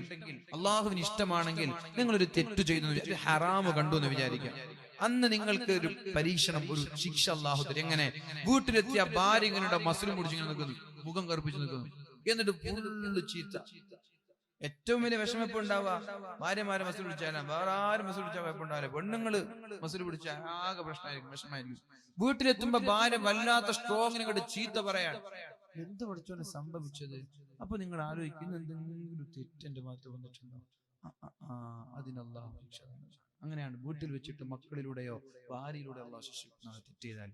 അള്ളാഹുവിന് ഇഷ്ടമാണെങ്കിൽ, നിങ്ങളൊരു തെറ്റു ചെയ്തു, ഹറാമ് കണ്ടു എന്ന് വിചാരിക്കാം, അന്ന് നിങ്ങൾക്ക് ഒരു പരീക്ഷണം, ഒരു ശിക്ഷ അള്ളാഹു തരും. എങ്ങനെ? വീട്ടിലെത്തിയ ഭാര്യ ഇങ്ങനെ മസിലും മുടിച്ച് നിൽക്കുന്നു, മുഖം കറുപ്പിച്ച് നിൽക്കുന്നു, എന്നിട്ട് ഫുള്ള് ചീത്ത. ഏറ്റവും വലിയ വിഷമപ്പ് ഉണ്ടാവുക ഭാര്യമാരെ മസിൽ പിടിച്ചാൽ, വേറെ ആരും മസിൽ പിടിച്ചാൽ കുഴപ്പമുണ്ടാവില്ല. പെണ്ണുങ്ങള് മസിൽ പിടിച്ചാൽ ആകെ പ്രശ്നമായിരിക്കും, വിഷമായിരിക്കും. വീട്ടിലെത്തുമ്പോ ഭാര്യ വല്ലാത്ത സ്ട്രോങ്ങിനെ കൊണ്ട് ചീത്ത പറയാൻ, എന്ത് പഠിച്ചോനെ സംഭവിച്ചത്? അപ്പൊ നിങ്ങൾ ആലോചിക്കുന്നു, എന്തെങ്കിലും തെറ്റ് എന്റെ ഭാഗത്ത് വന്നിട്ടുണ്ടോ? അതിനല്ലാഹു ശിക്ഷ. അങ്ങനെയാണ് വീട്ടിൽ വെച്ചിട്ട് മക്കളിലൂടെയോ ഭാര്യയിലൂടെയോ അല്ലാഹു ശിക്ഷിക്കുന്നത് തെറ്റ് ചെയ്താൽ.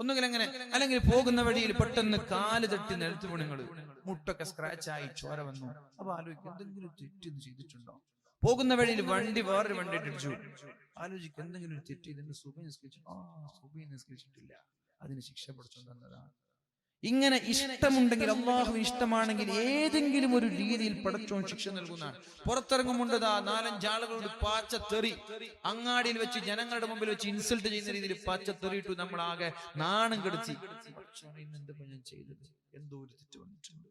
ഒന്നുകിൽ അങ്ങനെ, അല്ലെങ്കിൽ പോകുന്ന വഴിയിൽ പെട്ടെന്ന് കാല് തട്ടി നിലത്ത് വീണുങ്ങൾ, മുട്ടൊക്കെ സ്ക്രാച്ച് ആയി ചോര വന്നു. അപ്പൊ ആലോചിക്കും, എന്തെങ്കിലും തെറ്റ് ചെയ്തിട്ടുണ്ടോ? പോകുന്ന വഴിയിൽ വണ്ടി വേറൊരു വണ്ടി ഇടിച്ചു, ആലോചിക്കും എന്തെങ്കിലും ഒരു തെറ്റ് ചെയ്തിട്ട് സുബഹി നിസ്കരിച്ചിട്ടില്ല, അതിന് ശിക്ഷ പഠിച്ചു തന്നതാണ്. ഇങ്ങനെ ഇഷ്ടമുണ്ടെങ്കിൽ, അള്ളാഹു ഇഷ്ടമാണെങ്കിൽ, ഏതെങ്കിലും ഒരു രീതിയിൽ പടച്ചോൻ ശിക്ഷ നൽകുന്നതാണ്. പുറത്തിറങ്ങുമുണ്ടതാ 4-5 ആളുകളോട് പാച്ചത്തെറി, അങ്ങാടിയിൽ വെച്ച് ജനങ്ങളുടെ മുമ്പിൽ വെച്ച് ഇൻസൾട്ട് ചെയ്യുന്ന രീതിയിൽ പാച്ചത്തെറിയിട്ടു, നമ്മളാകെ നാണം കെടുത്തി. ഞാൻ ചെയ്തത് എന്തോ ഒരു തെറ്റ് വന്നിട്ടുണ്ട്.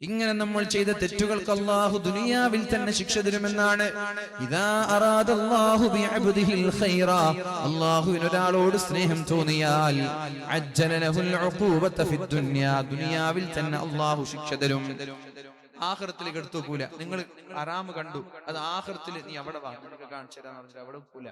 ഇങ്ങനെ നമ്മൾ ചെയ്ത തെറ്റുകൾക്ക് അല്ലാഹു ദുനിയാവിൽ തന്നെ ശിക്ഷ തരുമെന്നാണ്. ഇദാ അറാദല്ലാഹു ബിഅബ്ദിഹിൽ ഖൈറ, അല്ലാഹുവിന് ഒരാളോട് സ്നേഹം തോന്നിയാൽ അജ്ജല ലഹുൽ ഉഖൂബത ഫിദ് ദുനിയാ, ദുനിയാവിൽ തന്നെ അല്ലാഹു ശിക്ഷ തരും. ആഖിറത്തിലേക്ക് എടുത്തു പോകൂല. നിങ്ങൾ ഹറാം കണ്ടു, അത് ആഖിറത്തിൽ നീ അവിടെ വാ, നിനക്ക് കാണിച്ചു തരാന്ന് പറഞ്ഞിട്ട് അവിടെ പോകൂല.